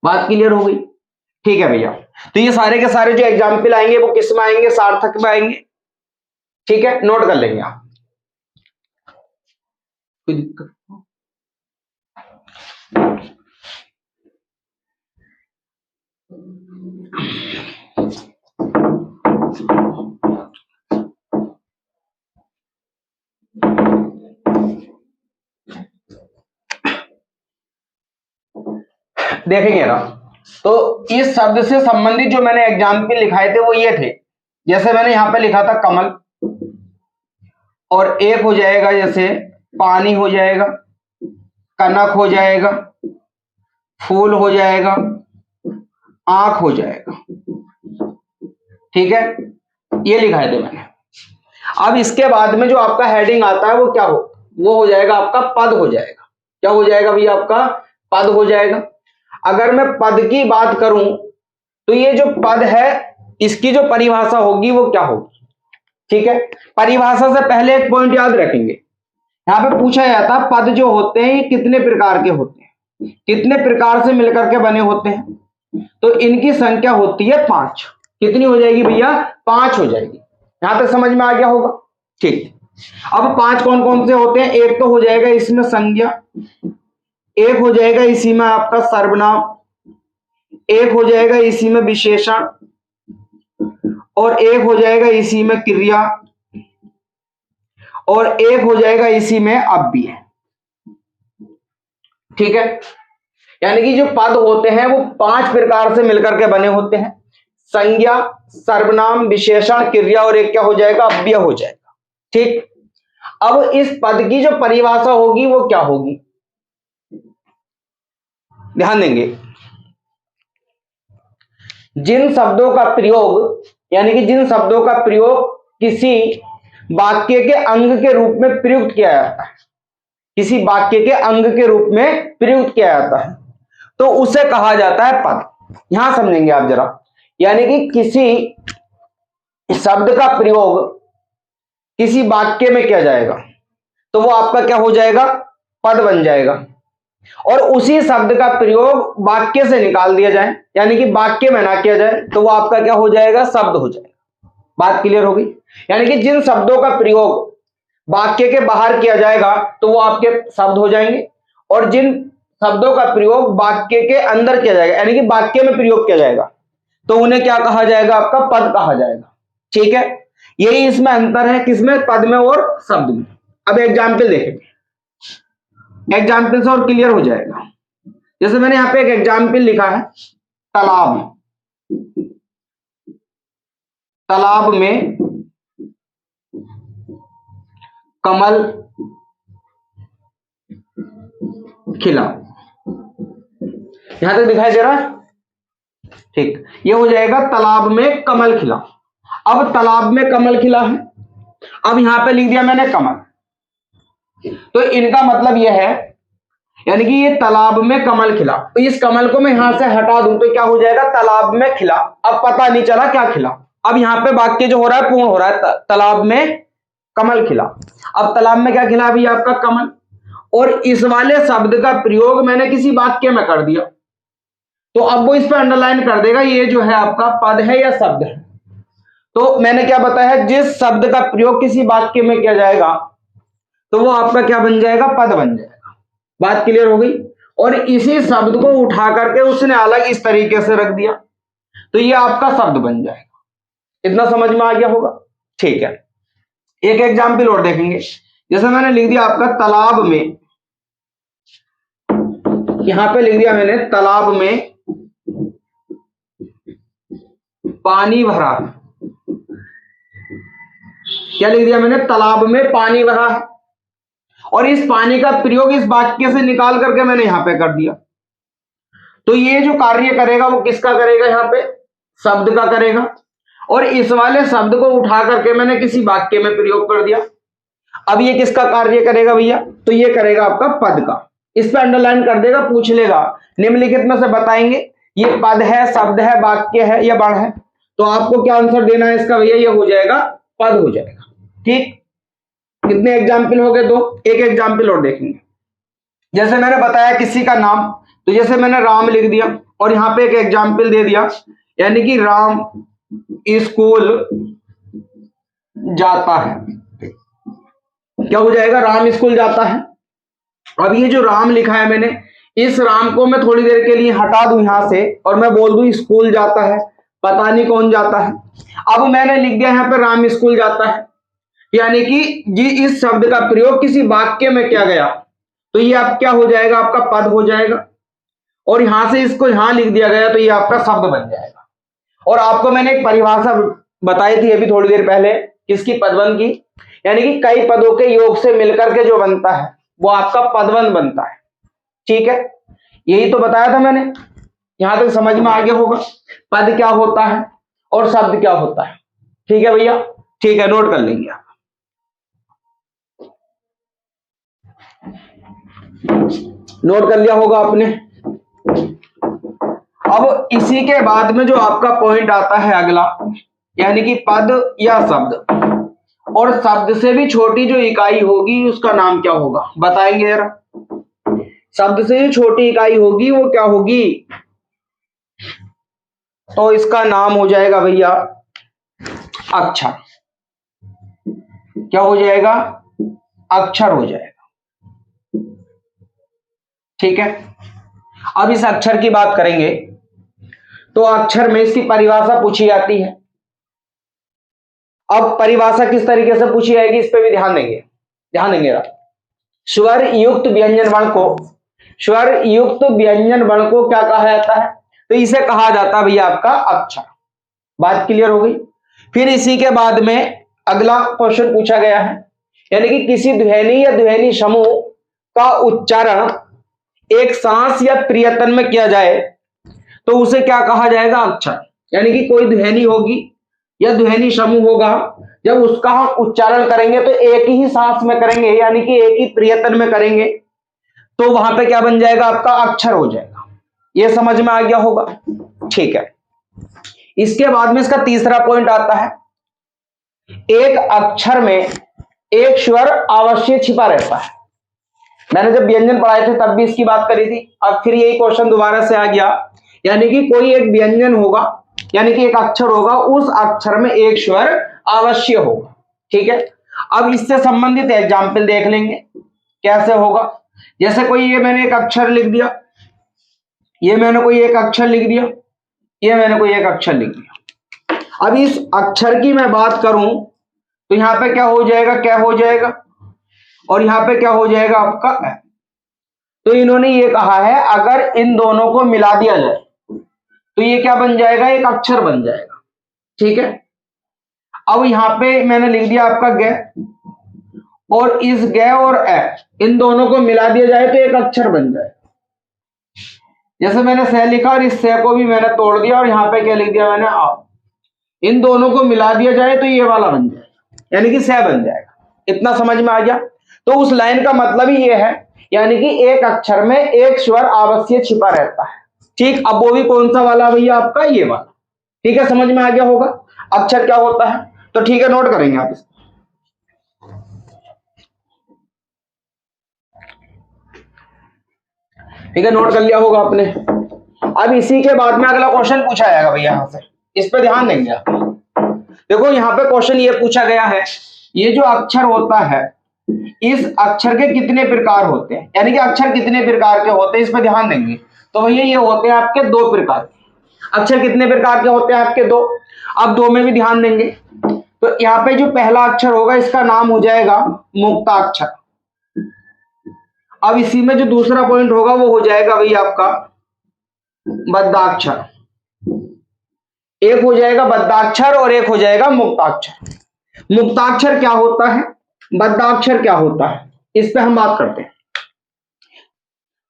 बात क्लियर हो गई। ठीक है भैया, तो ये सारे के सारे जो एग्जाम्पल आएंगे वो किस में आएंगे, सार्थक में आएंगे। ठीक है, नोट कर लेंगे आप, कोई दिक्कत। देखेंगे ना, तो इस शब्द से संबंधित जो मैंने एग्जाम्पल लिखाए थे वो ये थे। जैसे मैंने यहां पे लिखा था कमल, और एक हो जाएगा जैसे पानी हो जाएगा, कनक हो जाएगा, फूल हो जाएगा, आंख हो जाएगा। ठीक है, ये लिखाए थे मैंने। अब इसके बाद में जो आपका हेडिंग आता है वो क्या हो, वो हो जाएगा आपका पद हो जाएगा। क्या हो जाएगा भैया, आपका पद हो जाएगा। अगर मैं पद की बात करूं तो ये जो पद है इसकी जो परिभाषा होगी वो क्या होगी। ठीक है, परिभाषा से पहले एक पॉइंट याद रखेंगे, यहां पे पूछा जाता है पद जो होते हैं ये कितने प्रकार के होते हैं, कितने प्रकार से मिलकर के बने होते हैं। तो इनकी संख्या होती है 5। कितनी हो जाएगी भैया, 5 हो जाएगी। यहां तक समझ में आ गया होगा। ठीक, अब 5 कौन कौन से होते हैं। एक तो हो जाएगा इसमें संज्ञा, एक हो जाएगा इसी में आपका सर्वनाम, एक हो जाएगा इसी में विशेषण, और एक हो जाएगा इसी में क्रिया, और एक हो जाएगा इसी में अव्यय। ठीक है, यानी कि जो पद होते हैं वो 5 प्रकार से मिलकर के बने होते हैं। संज्ञा, सर्वनाम, विशेषण, क्रिया, और एक क्या हो जाएगा, अव्यय हो जाएगा। ठीक, अब इस पद की जो परिभाषा होगी वो क्या होगी, ध्यान देंगे। जिन शब्दों का प्रयोग, यानी कि जिन शब्दों का प्रयोग किसी वाक्य के अंग के रूप में प्रयुक्त किया जाता है, किसी वाक्य के अंग के रूप में प्रयुक्त किया जाता है, तो उसे कहा जाता है पद। यहां समझेंगे आप जरा, यानी कि किसी शब्द का प्रयोग किसी वाक्य में किया जाएगा तो वो आपका क्या हो जाएगा, पद बन जाएगा। और उसी शब्द का प्रयोग वाक्य से निकाल दिया जाए, यानी कि वाक्य में ना किया जाए, तो वो आपका क्या हो जाएगा, शब्द हो जाएगा। बात क्लियर होगी। यानी कि जिन शब्दों का प्रयोग वाक्य के बाहर किया जाएगा तो वो आपके शब्द हो जाएंगे, और जिन शब्दों का प्रयोग वाक्य के अंदर किया जाएगा, यानी कि वाक्य में प्रयोग किया जाएगा, तो उन्हें क्या कहा जाएगा, आपका पद कहा जाएगा। ठीक है, यही इसमें अंतर है, किसमें, पद में और शब्द में। अब एग्जाम्पल देखेंगे, एग्जाम्पल से और क्लियर हो जाएगा। जैसे मैंने यहां पे एक एग्जाम्पल लिखा है, तालाब। तालाब में कमल खिला। यहां तक दिखाई दे रहा है। ठीक, ये हो जाएगा तालाब में कमल खिला। अब तालाब में कमल खिला है, अब यहां पे लिख दिया मैंने कमल, तो इनका मतलब यह है, यानी कि ये तालाब में कमल खिला, तो इस कमल को मैं यहां से हटा दूं तो क्या हो जाएगा, तालाब में खिला। अब पता नहीं चला क्या खिला। अब यहां पे वाक्य जो हो रहा है पूर्ण हो रहा है, तालाब में कमल खिला। अब तालाब में क्या खिला अभी आपका, कमल। और इस वाले शब्द का प्रयोग मैंने किसी वाक्य में कर दिया, तो अब वो इस पर अंडरलाइन कर देगा ये जो है आपका पद है या शब्द है। तो मैंने क्या बताया, जिस शब्द का प्रयोग किसी वाक्य में किया जाएगा तो वो आपका क्या बन जाएगा, पद बन जाएगा। बात क्लियर हो गई। और इसी शब्द को उठा करके उसने अलग इस तरीके से रख दिया तो ये आपका शब्द बन जाएगा। इतना समझ में आ गया होगा। ठीक है, एक एग्जाम्पल और देखेंगे। जैसे मैंने लिख दिया आपका तालाब में, यहां पे लिख दिया मैंने तालाब में पानी भरा। क्या लिख दिया मैंने, तालाब में पानी भरा है, और इस पानी का प्रयोग इस वाक्य से निकाल करके मैंने यहां पे कर दिया। तो ये जो कार्य करेगा वो किसका करेगा, यहां पे शब्द का करेगा, और इस वाले शब्द को उठा करके मैंने किसी वाक्य में प्रयोग कर दिया। अब ये किसका कार्य करेगा भैया, तो ये करेगा आपका पद का। इस पे अंडरलाइन कर देगा, पूछ लेगा निम्नलिखित में से बताएंगे ये पद है, शब्द है, वाक्य है या वर्ण है, तो आपको क्या आंसर देना है इसका भैया, ये हो जाएगा पद हो जाएगा। ठीक, कितने एग्जाम्पल हो गए, दो। एक एग्जाम्पल और देखेंगे। जैसे मैंने बताया किसी का नाम, तो जैसे मैंने राम लिख दिया और यहां पे एक एग्जाम्पल दे दिया, यानी कि राम स्कूल जाता है। क्या हो जाएगा, राम स्कूल जाता है। अब ये जो राम लिखा है मैंने, इस राम को मैं थोड़ी देर के लिए हटा दूं यहां से और मैं बोल दूं स्कूल जाता है, पता नहीं कौन जाता है। अब मैंने लिख दिया यहाँ पे राम स्कूल जाता है, यानी कि जी इस शब्द का प्रयोग किसी वाक्य में किया गया, तो ये आप क्या हो जाएगा, आपका पद हो जाएगा। और यहां से इसको यहां लिख दिया गया तो ये आपका शब्द बन जाएगा। और आपको मैंने एक परिभाषा बताई थी अभी थोड़ी देर पहले, किसकी, पदबंध की, यानी कि कई पदों के योग से मिलकर के जो बनता है वो आपका पदबंध बनता है। ठीक है, यही तो बताया था मैंने। यहां तक समझ में आ गया होगा पद क्या होता है और शब्द क्या होता है। ठीक है भैया, ठीक है, नोट कर लेंगे आप। नोट कर लिया होगा आपने। अब इसी के बाद में जो आपका पॉइंट आता है अगला, यानी कि पद या शब्द, और शब्द से भी छोटी जो इकाई होगी उसका नाम क्या होगा, बताएंगे जरा। शब्द से जो छोटी इकाई होगी वो क्या होगी, तो इसका नाम हो जाएगा भैया अक्षर। क्या हो जाएगा, अक्षर हो जाएगा। ठीक है, अब इस अक्षर की बात करेंगे तो अक्षर में इसकी परिभाषा पूछी जाती है। अब परिभाषा किस तरीके से पूछी जाएगी इस पे भी ध्यान देंगे, ध्यान देंगे। स्वर युक्त व्यंजन वर्ण को, स्वर युक्त व्यंजन वर्ण को क्या कहा जाता है, तो इसे कहा जाता है भैया आपका अक्षर। बात क्लियर हो गई। फिर इसी के बाद में अगला क्वेश्चन पूछा गया है, यानी कि किसी ध्वनि या ध्वनि समूह का उच्चारण एक सांस या प्रियतन में किया जाए तो उसे क्या कहा जाएगा, अक्षर। यानी कि कोई ध्वनि होगी या ध्वनि समूह होगा, जब उसका हम उच्चारण करेंगे तो एक ही सांस में करेंगे, यानी कि एक ही प्रियतन में करेंगे, तो वहां पे क्या बन जाएगा, आपका अक्षर हो जाएगा। ये समझ में आ गया होगा। ठीक है, इसके बाद में इसका तीसरा पॉइंट आता है, एक अक्षर में एक स्वर अवश्य छिपा रहता है। मैंने जब व्यंजन पढ़ाए थे तब भी इसकी बात करी थी, अब फिर यही क्वेश्चन दोबारा से आ गया। यानी कि कोई एक व्यंजन होगा, यानी कि एक अक्षर होगा, उस अक्षर में एक स्वर अवश्य होगा। ठीक है, अब इससे संबंधित एग्जाम्पल देख लेंगे कैसे होगा। जैसे कोई ये मैंने एक अक्षर लिख दिया, ये मैंने कोई एक अक्षर लिख दिया, ये मैंने कोई एक अक्षर लिख दिया। अब इस अक्षर की मैं बात करूं तो यहां पे क्या हो जाएगा, क्या हो जाएगा, और यहां पे क्या हो जाएगा आपका। तो इन्होंने ये कहा है अगर इन दोनों को मिला दिया जाए तो ये क्या बन जाएगा, एक अक्षर बन जाएगा। ठीक है, अब यहां पे मैंने लिख दिया आपका ग, और इस ग और ए इन दोनों को मिला दिया जाए तो एक अक्षर बन जाए। जैसे मैंने सह लिखा और इस सह को भी मैंने तोड़ दिया और यहां पे क्या लिख दिया मैंने, आ। इन दोनों को मिला दिया जाए तो ये वाला बन जाएगा, यानी कि सह बन जाएगा। इतना समझ में आ गया। तो उस लाइन का मतलब ही ये है, यानी कि एक अक्षर में एक स्वर अवश्य छिपा रहता है। ठीक, अब वो भी कौन सा वाला भैया, आपका ये वाला। ठीक है, समझ में आ गया होगा अक्षर क्या होता है। तो ठीक है, नोट करेंगे आप इसको। ठीक है, नोट कर लिया होगा आपने। अब इसी के बाद में अगला क्वेश्चन पूछा जाएगा भैया, यहां से इस पे ध्यान देंगे आप। देखो यहां पे क्वेश्चन ये पूछा गया है, ये जो अक्षर होता है इस अक्षर के कितने प्रकार होते हैं, यानी कि अक्षर कितने प्रकार के होते हैं, इस पे ध्यान देंगे। तो भैया ये होते हैं आपके दो प्रकार के। अक्षर कितने प्रकार के होते हैं आपके, दो। अब दो में भी ध्यान देंगे। तो यहाँ पे जो पहला अक्षर होगा इसका नाम हो जाएगा मुक्ताक्षर। अब इसी में जो दूसरा पॉइंट होगा वो हो जाएगा भैया आपका बद्धाक्षर। एक हो जाएगा बद्धाक्षर और एक हो जाएगा मुक्ताक्षर। मुक्ताक्षर क्या होता है, बद्धाक्षर क्या होता है, इस पे हम बात करते हैं।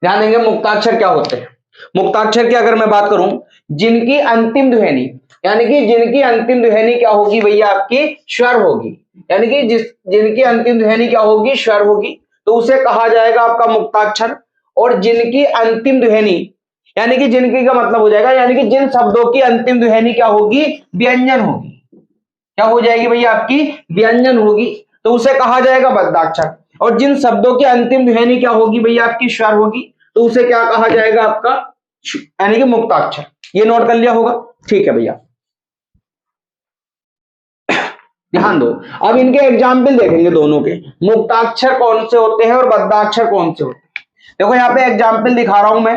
ध्यान देंगे मुक्ताक्षर क्या होते हैं। मुक्ताक्षर की अगर मैं बात करूं, जिनकी अंतिम ध्वनि, यानी कि जिनकी अंतिम ध्वनि क्या होगी भैया, आपकी स्वर होगी। यानी कि जिनकी अंतिम ध्वनि क्या होगी, स्वर होगी, तो उसे कहा जाएगा आपका मुक्ताक्षर। और जिनकी अंतिम ध्वनि, यानी कि जिनकी का मतलब हो जाएगा, यानी कि जिन शब्दों की अंतिम ध्वनि क्या होगी, व्यंजन होगी। क्या हो जाएगी भैया, आपकी व्यंजन होगी, तो उसे कहा जाएगा बद्धाक्षर। और जिन शब्दों की अंतिम ध्वनि क्या होगी भैया, आपकी स्वर होगी, तो उसे क्या कहा जाएगा, आपका यानी कि मुक्ताक्षर। ये नोट कर लिया होगा। ठीक है भैया, ध्यान दो। अब इनके एग्जाम्पल देखेंगे दोनों के, मुक्ताक्षर कौन से होते हैं और बद्धाक्षर कौन से होते हैं। देखो यहाँ पे एग्जाम्पल दिखा रहा हूं मैं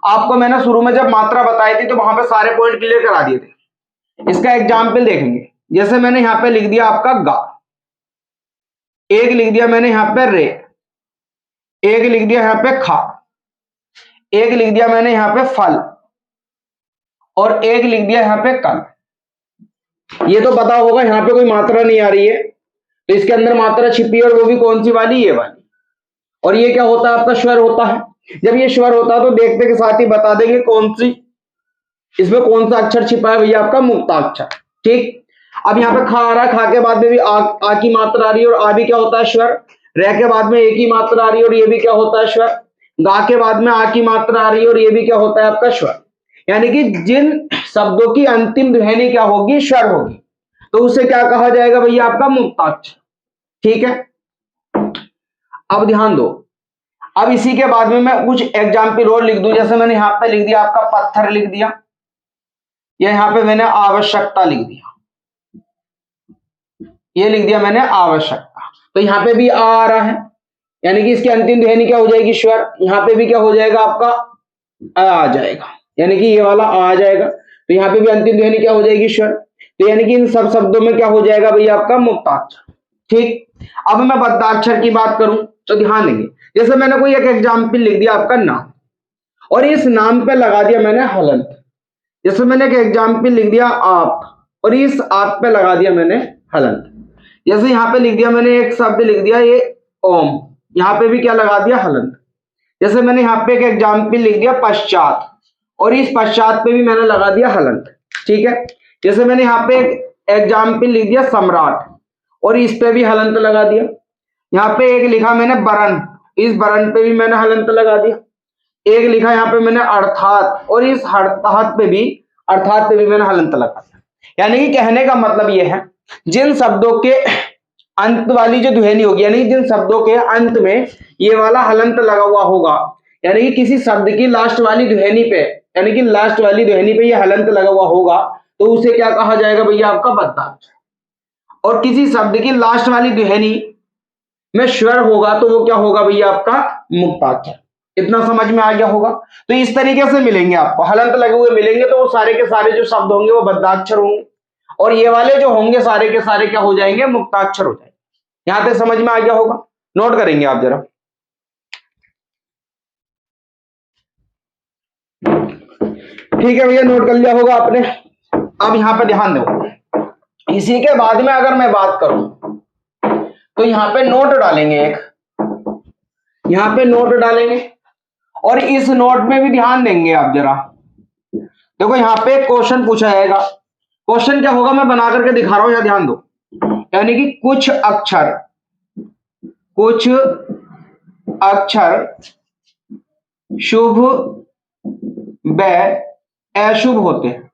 आपको। मैंने शुरू में जब मात्रा बताई थी तो वहां पे सारे पॉइंट क्लियर करा दिए थे। इसका एग्जाम्पल देखेंगे, जैसे मैंने यहां पे लिख दिया आपका गा, एक लिख दिया मैंने यहां पे रे, एक लिख दिया यहां पे खा, एक लिख दिया मैंने यहां पे फल, और एक लिख दिया यहां पे कल। ये तो पता होगा यहां पे कोई मात्रा नहीं आ रही है, तो इसके अंदर मात्रा छिपी है, और वो भी कौन सी वाली, ये वाली। और ये क्या होता है, आपका स्वर होता है। जब ये स्वर होता है तो देखते के साथ ही बता देंगे कौन सी, इसमें कौन सा अक्षर छिपा है भैया, आपका मुक्ताक्षर। ठीक, अब यहाँ पे खा आ रहा है, खा के बाद में भी आ की मात्रा आ रही है, और आ भी क्या होता है स्वर। रह के बाद में एक ही मात्रा आ रही है, और ये भी क्या होता है स्वर। गा के बाद में आ की मात्रा आ रही है, और ये भी क्या होता है आपका स्वर। यानी कि जिन शब्दों की अंतिम ध्वनि क्या होगी, स्वर होगी, तो उसे क्या कहा जाएगा भैया, आपका मुक्ताक्षर। ठीक है, अब ध्यान दो, अब इसी के बाद में मैं कुछ एग्जाम्पल और लिख दूं, जैसे मैंने यहां पे लिख दिया आपका पत्थर लिख दिया, या यहां पे मैंने आवश्यकता लिख दिया, ये लिख दिया मैंने आवश्यकता। तो यहां पे भी आ रहा है, यानी कि इसकी अंतिम ध्वनि क्या हो जाएगी, स्वर। यहां पे भी क्या हो जाएगा आपका आ जाएगा, यानी कि ये वाला आ जाएगा, तो यहां पे भी अंतिम ध्वनि क्या हो जाएगी, स्वर। तो यानी कि इन सब शब्दों में क्या हो जाएगा भैया, आपका मुक्ताक्षर। ठीक, अब मैं बद्धाक्षर की बात करूं तो ध्यान देंगे, जैसे मैंने कोई एक एग्जाम्पल लिख दिया आपका नाम, और इस नाम पे लगा दिया मैंने हलंत। जैसे मैंने एक एग्जाम्पल लिख दिया आप, और इस आप पे लगा दिया मैंने हलंत। जैसे यहां पे लिख दिया मैंने एक शब्द लिख दिया ये ओम, यहां पे भी क्या लगा दिया, हलंत। जैसे मैंने यहां पे एक एग्जाम्पल लिख दिया पश्चात, और इस पश्चात पे भी मैंने लगा दिया हलंत। ठीक है, जैसे मैंने यहां पे एक एग्जाम्पल लिख दिया सम्राट, और इस पे भी हलंत लगा दिया। यहाँ पे एक लिखा मैंने बरन, इस बरन पे भी मैंने हलंत लगा दिया। एक लिखा यहाँ पे मैंने अर्थात, और इस अर्थात पे भी मैंने हलंत लगा दिया। यानी कि कहने का मतलब यह है, जिन शब्दों के अंत वाली जो ध्वनि होगी, यानी जिन शब्दों के अंत में ये वाला हलंत लगा हुआ होगा, यानी कि किसी शब्द की लास्ट वाली ध्वनि पे, यानी कि लास्ट वाली ध्वनि पे ये हलंत लगा हुआ होगा, तो उसे क्या कहा जाएगा भैया, आपका बद्धाक्षर। और किसी शब्द की लास्ट वाली ध्वनि में स्वर होगा, तो वो क्या होगा भैया, आपका मुक्ताक्षर। इतना समझ में आ गया होगा। तो इस तरीके से मिलेंगे आपको, हलंत लगे हुए मिलेंगे, तो वो सारे के सारे जो शब्द होंगे वो बद्धाक्षर होंगे, और ये वाले जो होंगे सारे के सारे क्या हो जाएंगे, मुक्ताक्षर हो जाएंगे। यहां तक समझ में आ गया होगा, नोट करेंगे आप जरा। ठीक है भैया, नोट कर लिया होगा आपने। अब यहां पे ध्यान दो, इसी के बाद में अगर मैं बात करूं तो यहां पे नोट डालेंगे एक, यहां पे नोट डालेंगे, और इस नोट में भी ध्यान देंगे आप जरा। देखो यहां पे क्वेश्चन पूछा जाएगा, क्वेश्चन क्या होगा मैं बना करके दिखा रहा हूं, यहां ध्यान दो। यानी कि कुछ अक्षर शुभ व अशुभ होते हैं।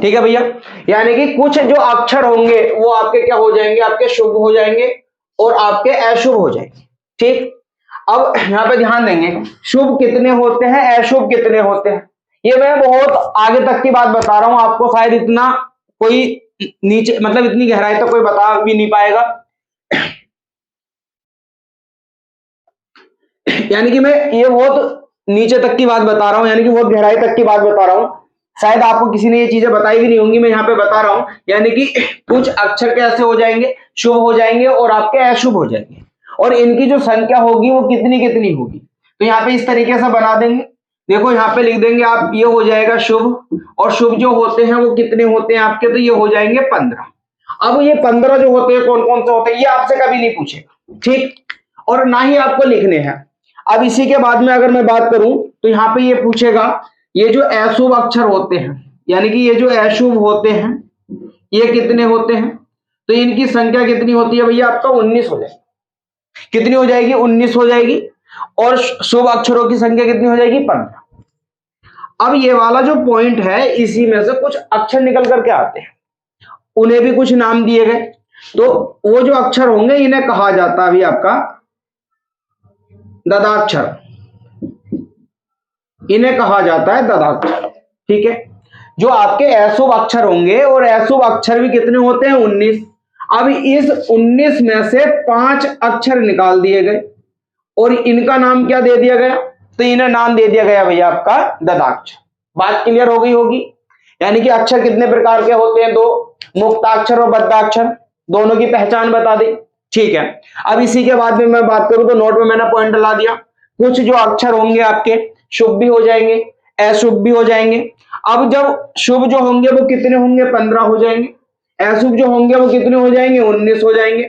ठीक है भैया, यानी कि कुछ जो अक्षर होंगे वो आपके क्या हो जाएंगे, आपके शुभ हो जाएंगे, और आपके अशुभ हो जाएंगे। ठीक, अब यहां पे ध्यान देंगे, शुभ कितने होते हैं, अशुभ कितने होते हैं। ये मैं बहुत आगे तक की बात बता रहा हूं आपको, शायद इतना कोई नीचे मतलब इतनी गहराई तक कोई बता भी नहीं पाएगा। यानी कि मैं ये बहुत नीचे तक की बात बता रहा हूं, यानी कि बहुत गहराई तक की बात बता रहा हूं, शायद आपको किसी ने ये चीजें बताई भी नहीं होंगी, मैं यहां पे बता रहा हूं। यानी कि कुछ अक्षर कैसे हो जाएंगे, शुभ हो जाएंगे, और आपके अशुभ हो जाएंगे, और इनकी जो संख्या होगी वो कितनी कितनी होगी। तो यहाँ पे इस तरीके से बना देंगे, देखो यहाँ पे लिख देंगे आप, ये हो जाएगा शुभ, और शुभ जो होते हैं वो कितने होते हैं आपके, तो ये हो जाएंगे 15। अब ये 15 जो होते हैं कौन कौन से होते हैं, ये आपसे कभी नहीं पूछेगा। ठीक, और ना ही आपको लिखने हैं। अब इसी के बाद में अगर मैं बात करूं तो यहाँ पे ये पूछेगा, ये जो अशुभ अक्षर होते हैं, यानी कि ये जो अशुभ होते हैं ये कितने होते हैं, तो इनकी संख्या कितनी होती है भैया, आपका 19 हो जाएगी। कितनी हो जाएगी, 19 हो जाएगी, और शुभ अक्षरों की संख्या कितनी हो जाएगी, 15। अब ये वाला जो पॉइंट है, इसी में से कुछ अक्षर निकल करके आते हैं, उन्हें भी कुछ नाम दिए गए, तो वो जो अक्षर होंगे इन्हें कहा जाता है अभी आपका ददाक्षर, इन्हें कहा जाता है ददाक्षर। ठीक है, जो आपके अशुभ अक्षर होंगे, और अशुभ अक्षर भी कितने होते हैं, 19। अब इस 19 में से 5 अक्षर निकाल दिए गए, और इनका नाम क्या दे दिया गया, तो इन्हें नाम दे दिया गया भैया आपका ददाक्षर। बात क्लियर हो गई होगी। यानी कि अक्षर कितने प्रकार के होते हैं? दो, मुक्ताक्षर और बद्धाक्षर, दोनों की पहचान बता दी। ठीक है, अब इसी के बाद में मैं बात करूं तो नोट में मैंने पॉइंट ला दिया। कुछ जो अक्षर होंगे आपके शुभ भी हो जाएंगे, अशुभ भी हो जाएंगे। अब जब शुभ जो होंगे वो कितने होंगे? 15 हो जाएंगे। अशुभ जो होंगे वो कितने हो जाएंगे? 19 हो जाएंगे।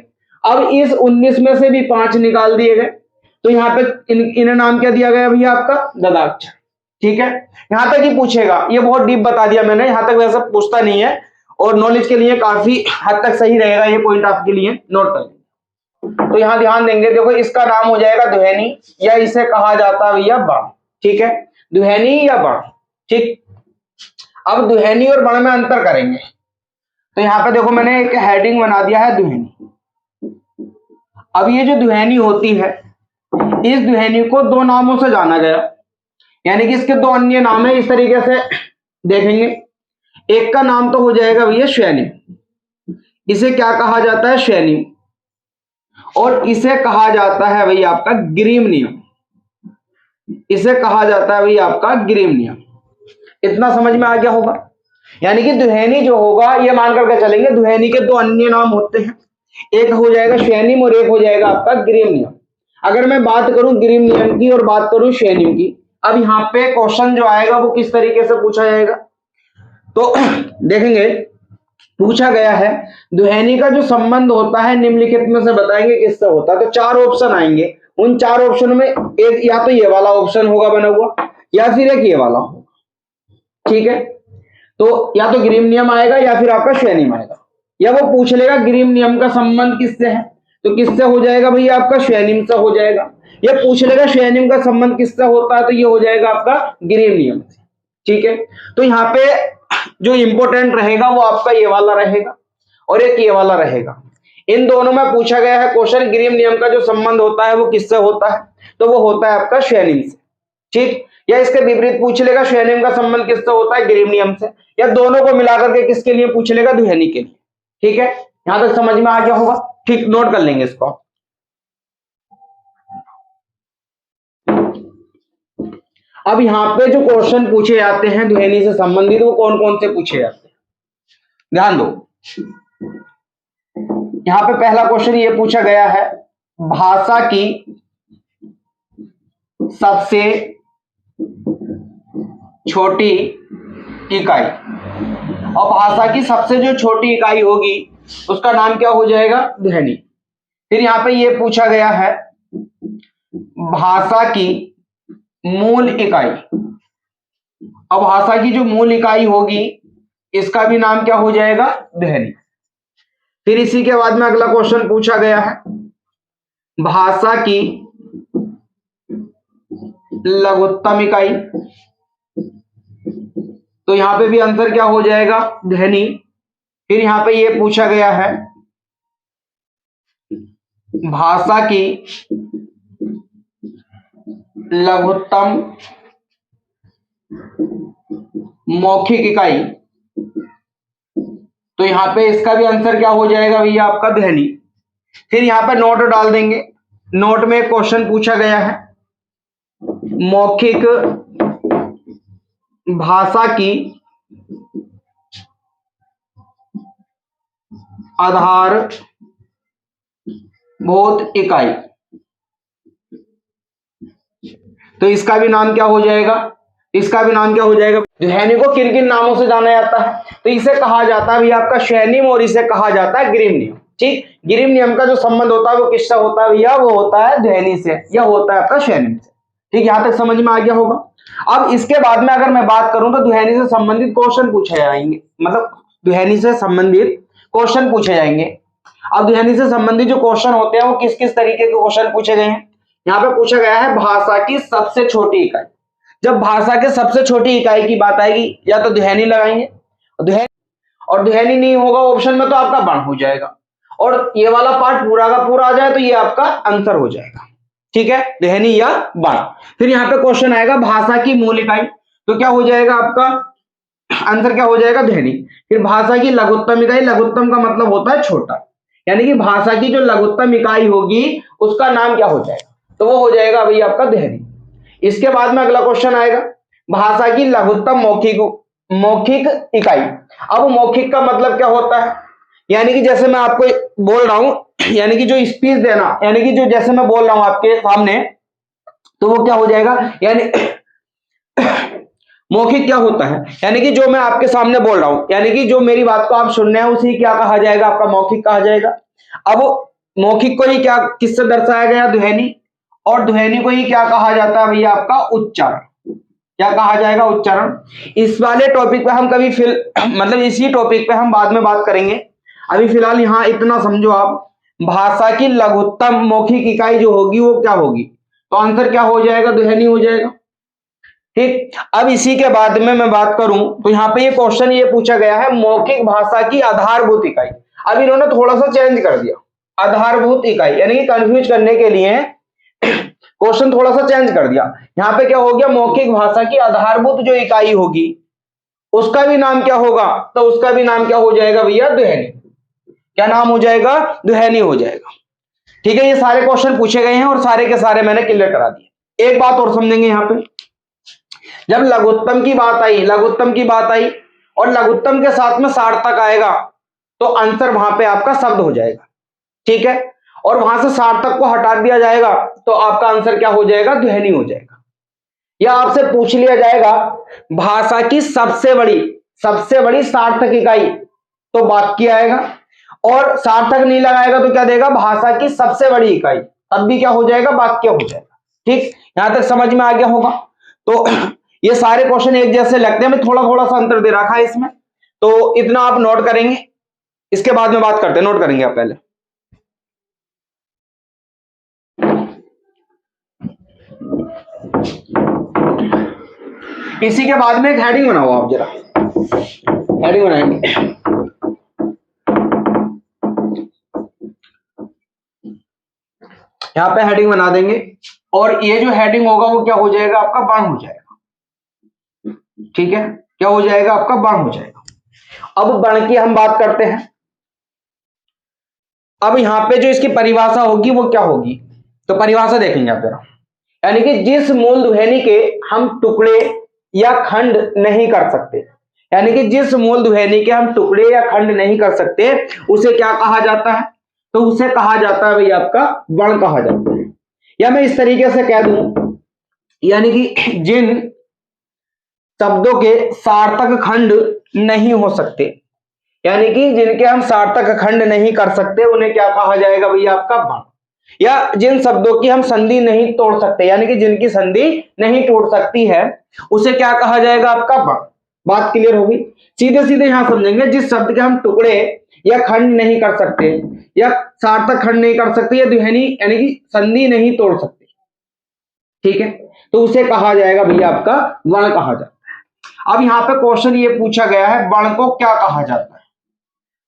अब इस 19 में से भी 5 निकाल दिए गए, तो यहाँ पे इन्हें नाम क्या दिया गया भैया? आपका ददाक्षर। ठीक है, यहां तक ही पूछेगा। ये बहुत डीप बता दिया मैंने, यहां तक वैसे पूछता नहीं है और नॉलेज के लिए काफी हद तक सही रहेगा ये पॉइंट आपके लिए, नोट कर। तो यहां ध्यान देंगे, देखो इसका नाम हो जाएगा ध्वनि, या इसे कहा जाता है भैया बाण। ठीक है, ध्वनि या बाण। ठीक, अब ध्वनि और बाण में अंतर करेंगे। तो यहाँ पे देखो मैंने एक हेडिंग बना दिया है ध्वनि। अब ये जो ध्वनि होती है, इस ध्वनि को दो नामों से जाना गया, यानी कि इसके दो अन्य नाम है। इस तरीके से देखेंगे, एक का नाम तो हो जाएगा भैया श्रेणी, इसे क्या कहा जाता है? श्रेणी। और इसे कहा जाता है भैया आपका ग्रीम नियम, इसे कहा जाता है भैया आपका ग्रीम नियम। इतना समझ में आ गया होगा। यानी कि ध्वनि जो होगा, ये मान करके चलेंगे ध्वनि के दो अन्य नाम होते हैं, एक हो जाएगा श्रेणी और एक हो जाएगा आपका ग्रीम नियम। अगर मैं बात करूं ग्रीम नियम की और बात करूं श्रेणी की, अब यहाँ पे क्वेश्चन जो आएगा वो किस तरीके से पूछा जाएगा, तो देखेंगे पूछा गया है ध्वनि का जो संबंध होता है निम्नलिखित में से बताएंगे किससे होता है। तो 4 ऑप्शन आएंगे, उन 4 ऑप्शन में एक या तो ये वाला ऑप्शन होगा बना हुआ, या फिर एक ये वाला होगा। ठीक है, तो या तो ग्रीम नियम आएगा या फिर आपका श्रेणी आएगा, या वो पूछ लेगा ग्रीम नियम का संबंध किससे है, तो किससे हो जाएगा भैया? आपका श्रेणी से हो जाएगा। ये पूछ लेगा श्रेणी का संबंध किससे होता है, तो ये हो जाएगा आपका ग्रीम नियम से। ठीक है, तो यहाँ पे जो इंपॉर्टेंट रहेगा वो आपका ये वाला रहेगा और एक ये वाला रहेगा। इन दोनों में पूछा गया है क्वेश्चन, ग्रीम नियम का जो संबंध होता है वो किससे होता है, तो वो होता है आपका श्रेणी से। ठीक, या इसके विपरीत पूछ लेगा श्रेणी का संबंध किससे होता है? ग्रीम नियम से। या दोनों को मिलाकर के किसके लिए पूछ लेगा? ध्वनि के लिए। ठीक है, यहां तक समझ में आ गया होगा। ठीक, नोट कर लेंगे इसको। अब यहां पे जो क्वेश्चन पूछे जाते हैं ध्वनि से संबंधित, वो कौन कौन से पूछे जाते हैं, ध्यान दो। यहां पे पहला क्वेश्चन ये पूछा गया है, भाषा की सबसे छोटी इकाई। और भाषा की सबसे जो छोटी इकाई होगी उसका नाम क्या हो जाएगा? ध्वनि। फिर यहां पे ये पूछा गया है भाषा की मूल इकाई। अब भाषा की जो मूल इकाई होगी इसका भी नाम क्या हो जाएगा? ध्वनि। फिर इसी के बाद में अगला क्वेश्चन पूछा गया है, भाषा की लघुत्तम इकाई। तो यहां पे भी आंसर क्या हो जाएगा? ध्वनि। फिर यहां पे ये पूछा गया है, भाषा की लघुत्तम मौखिक इकाई। तो यहां पे इसका भी आंसर क्या हो जाएगा भैया? आपका ध्वनि। फिर यहां पे नोट डाल देंगे। नोट में क्वेश्चन पूछा गया है, मौखिक भाषा की आधारभूत इकाई। तो इसका भी नाम क्या हो जाएगा? इसका भी नाम क्या हो जाएगा? ध्वनि को किन किन नामों से जाना जाता है, तो इसे कहा जाता है भैया आपका श्रेणी और इसे कहा जाता है ग्रीम नियम। ठीक, ग्रीम नियम का जो संबंध होता है वो किससे होता है भैया? वो होता है ध्वनि से, या होता है आपका श्रेणी से। ठीक, यहां तक समझ में आ गया होगा। अब इसके बाद में अगर मैं बात करूं तो ध्वनि से संबंधित क्वेश्चन पूछे जाएंगे, मतलब ध्वनि से संबंधित क्वेश्चन पूछे जाएंगे। अब ध्वनि से संबंधित जो क्वेश्चन होते हैं वो किस किस तरीके के क्वेश्चन पूछे गए हैं, यहाँ पे पूछा गया है भाषा की सबसे छोटी इकाई। जब भाषा के सबसे छोटी इकाई की बात आएगी या तो ध्वनि लगाएंगे, और ध्वनि नहीं होगा ऑप्शन में तो आपका बाण हो जाएगा, और ये वाला पार्ट पूरा का पूरा आ जाए तो ये आपका आंसर हो जाएगा। ठीक है, ध्वनि या बाण। फिर यहाँ पे क्वेश्चन आएगा भाषा की मूल इकाई, तो क्या हो जाएगा आपका आंसर? क्या हो जाएगा? ध्वनि। फिर भाषा की लघुत्तम इकाई, लघुत्तम का मतलब होता है छोटा, यानी कि भाषा की जो लघुत्तम इकाई होगी उसका नाम क्या हो जाएगा? तो वो हो जाएगा अभी आपका ध्वनि। इसके बाद में अगला क्वेश्चन आएगा, भाषा की लघुत्तम मौखिक मौखिक इकाई। अब मौखिक का मतलब क्या होता है, यानी कि जैसे मैं आपको बोल रहा हूं, यानी कि जो स्पीच देना, यानी कि जो जैसे मैं बोल रहा हूं आपके सामने, तो वो क्या हो जाएगा, यानी मौखिक क्या होता है, यानी कि जो मैं आपके सामने बोल रहा हूं, यानी कि जो मेरी बात को आप सुन रहे हैं उसी क्या कहा जाएगा, आपका मौखिक कहा जाएगा। अब मौखिक को ही क्या किससे दर्शाया गया, ध्वनि, और ध्वनि को ही क्या कहा जाता है भैया, आपका उच्चारण। क्या कहा जाएगा, उच्चारण। इस वाले टॉपिक पे हम कभी मतलब इसी टॉपिक पे हम बाद में बात करेंगे। अभी फिलहाल यहां इतना समझो आप, भाषा की लघुत्तम मौखिक इकाई जो होगी वो क्या होगी, तो आंसर क्या हो जाएगा, ध्वनि हो जाएगा। ठीक, अब इसी के बाद में मैं बात करूं तो यहाँ पे ये क्वेश्चन ये पूछा गया है, मौखिक भाषा की आधारभूत इकाई। अब इन्होंने थोड़ा सा चेंज कर दिया, आधारभूत इकाई, यानी कि कंफ्यूज करने के लिए क्वेश्चन थोड़ा सा चेंज कर दिया। यहाँ पे क्या हो गया, मौखिक भाषा की आधारभूत जो इकाई होगी उसका भी नाम क्या होगा, तो उसका भी नाम क्या हो जाएगा भैया, ध्वनि। क्या नाम हो जाएगा, ध्वनि हो जाएगा। ठीक है, ये सारे क्वेश्चन पूछे गए हैं और सारे के सारे मैंने क्लियर करा दिए। एक बात और समझेंगे यहाँ पे, जब लघुत्तम की बात आई, लघुत्तम की बात आई और लघुत्तम के साथ में सार्थक आएगा तो आंसर वहां पे आपका शब्द हो जाएगा। ठीक है, और वहां से सार्थक को हटा दिया जाएगा तो आपका आंसर क्या हो जाएगा, ध्वनि हो जाएगा। या आपसे पूछ लिया जाएगा भाषा की सबसे बड़ी सार्थक इकाई, तो वाक्य आएगा, और सार्थक नहीं लगाएगा तो क्या देगा, भाषा की सबसे बड़ी इकाई, तब भी क्या हो जाएगा, वाक्य हो जाएगा। ठीक, यहां तक समझ में आ गया होगा। तो ये सारे क्वेश्चन एक जैसे लगते हैं, मैं थोड़ा थोड़ा सा अंतर दे रखा है इसमें, तो इतना आप नोट करेंगे, इसके बाद में बात करते हैं, नोट करेंगे आप पहले। इसी के बाद में एक हेडिंग बनाओ आप, जरा हेडिंग बनाएंगे। यहां पे हेडिंग बना देंगे और ये जो हेडिंग होगा वो क्या हो जाएगा, आपका बाण हो जाएगा। ठीक है, क्या हो जाएगा, आपका बाण हो जाएगा। अब बाण की हम बात करते हैं। अब यहां पे जो इसकी परिभाषा होगी वो क्या होगी, तो परिभाषा देखेंगे आप जरा, यानी कि जिस मूल ध्वनि के हम टुकड़े या खंड नहीं कर सकते, यानी कि जिस मूल ध्वनि के हम टुकड़े या खंड नहीं कर सकते उसे क्या कहा जाता है, तो उसे कहा जाता है भाई आपका वर्ण कहा जाता है। या मैं इस तरीके से कह दूं, यानी कि जिन शब्दों के सार्थक खंड नहीं हो सकते, यानी कि जिनके हम सार्थक खंड नहीं कर सकते उन्हें क्या कहा जाएगा भैया, आपका वर्ण। या जिन शब्दों की हम संधि नहीं तोड़ सकते, यानी कि जिनकी संधि नहीं टूट सकती है उसे क्या कहा जाएगा, आपका वर्ण। बात क्लियर होगी, सीधे सीधे यहां समझेंगे, जिस शब्द के हम टुकड़े या खंड नहीं कर सकते या सार्थक खंड नहीं कर सकते या ध्वनि यानी कि संधि नहीं तोड़ सकते, ठीक है, तो उसे कहा जाएगा भैया आपका वर्ण कहा जाता है। अब यहां पे क्वेश्चन ये पूछा गया है, वर्ण को क्या कहा जाता है,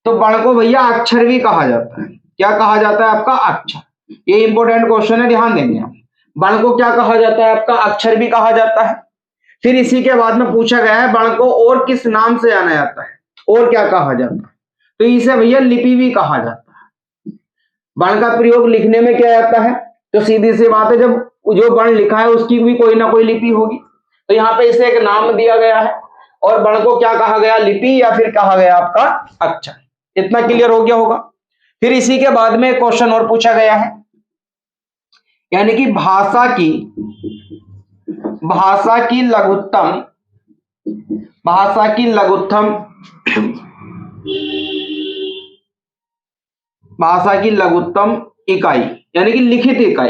तो वर्ण को भैया अक्षर भी कहा जाता है। क्या कहा जाता है, आपका अक्षर। ये इंपॉर्टेंट क्वेश्चन है, ध्यान देंगे आप। वर्ण को क्या कहा जाता है, आपका अक्षर भी कहा जाता है। फिर इसी के बाद में पूछा गया है वर्ण को और किस नाम से जाना जाता है, और क्या कहा जाता है, तो इसे भैया लिपि भी कहा जाता है। वर्ण का प्रयोग लिखने में किया जाता है, तो सीधी सी बात है, जब जो वर्ण लिखा है उसकी भी कोई ना कोई लिपि होगी, तो यहाँ पे इसे एक नाम दिया गया है और वर्ण को क्या कहा गया, लिपि, या फिर कहा गया आपका अक्षर। इतना क्लियर हो गया होगा। फिर इसी के बाद में एक क्वेश्चन और पूछा गया है, यानी कि भाषा की लघुत्तम इकाई, यानी कि लिखित इकाई,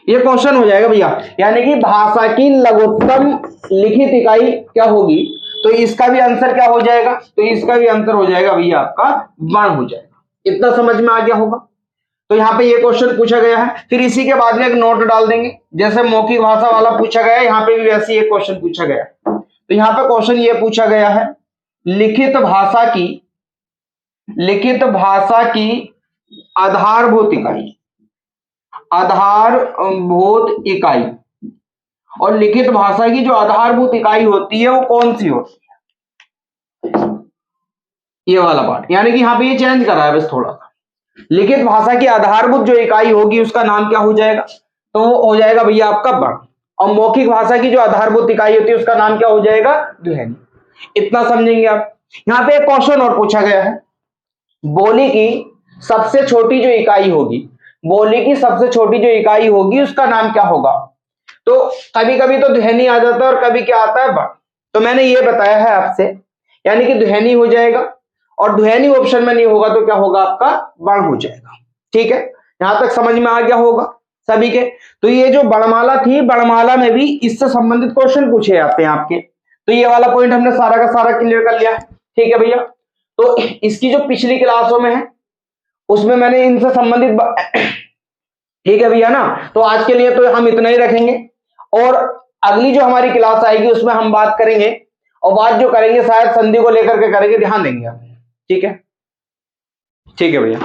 ये क्वेश्चन हो जाएगा भैया, यानी कि भाषा की लघुत्तम लिखित इकाई क्या होगी, तो इसका भी आंसर क्या हो जाएगा, तो इसका भी आंसर हो जाएगा भैया आपका वर्ण हो जाएगा। इतना समझ में आ गया होगा। तो यहाँ पे ये क्वेश्चन पूछा गया है, फिर इसी के बाद में एक नोट डाल देंगे, जैसे मौखिक भाषा वाला पूछा गया है यहाँ पे भी वैसे ही एक क्वेश्चन पूछा गया है। तो यहाँ पे क्वेश्चन ये पूछा गया है, लिखित भाषा की आधारभूत इकाई, और लिखित भाषा की जो आधारभूत इकाई होती है वो कौन सी होती है, ये वाला पार्ट, यानी कि यहाँ पे ये चेंज करा है बस थोड़ा सा। लिखित भाषा की आधारभूत जो इकाई होगी उसका नाम क्या हो जाएगा, तो वो हो जाएगा भैया आपका वर्ण। और मौखिक भाषा की जो आधारभूत इकाई होती है उसका नाम क्या हो जाएगा? ध्वनि। इतना समझेंगे आप। यहां पे एक क्वेश्चन और पूछा गया है, बोली की सबसे छोटी जो इकाई होगी, बोली की सबसे छोटी जो इकाई होगी उसका नाम क्या होगा? तो कभी कभी तो ध्वनि आ जाता है और कभी क्या आता है? वर्ण। तो मैंने ये बताया है आपसे, यानी कि ध्वनि हो जाएगा, और ध्वनि ऑप्शन में नहीं होगा तो क्या होगा आपका? वर्ण हो जाएगा। ठीक है, यहां तक समझ में आ गया होगा सभी के। तो ये जो वर्णमाला थी, वर्णमाला में भी इससे संबंधित क्वेश्चन पूछे जाते हैं आपके। तो ये वाला पॉइंट हमने सारा का सारा क्लियर कर लिया। ठीक है भैया, तो इसकी जो पिछली क्लासों में है उसमें मैंने इनसे संबंधित ठीक है भैया ना। तो आज के लिए तो हम इतना ही रखेंगे, और अगली जो हमारी क्लास आएगी उसमें हम बात करेंगे, और बात जो करेंगे शायद संधि को लेकर के करेंगे, ध्यान देंगे आप। ठीक है, ठीक है भैया।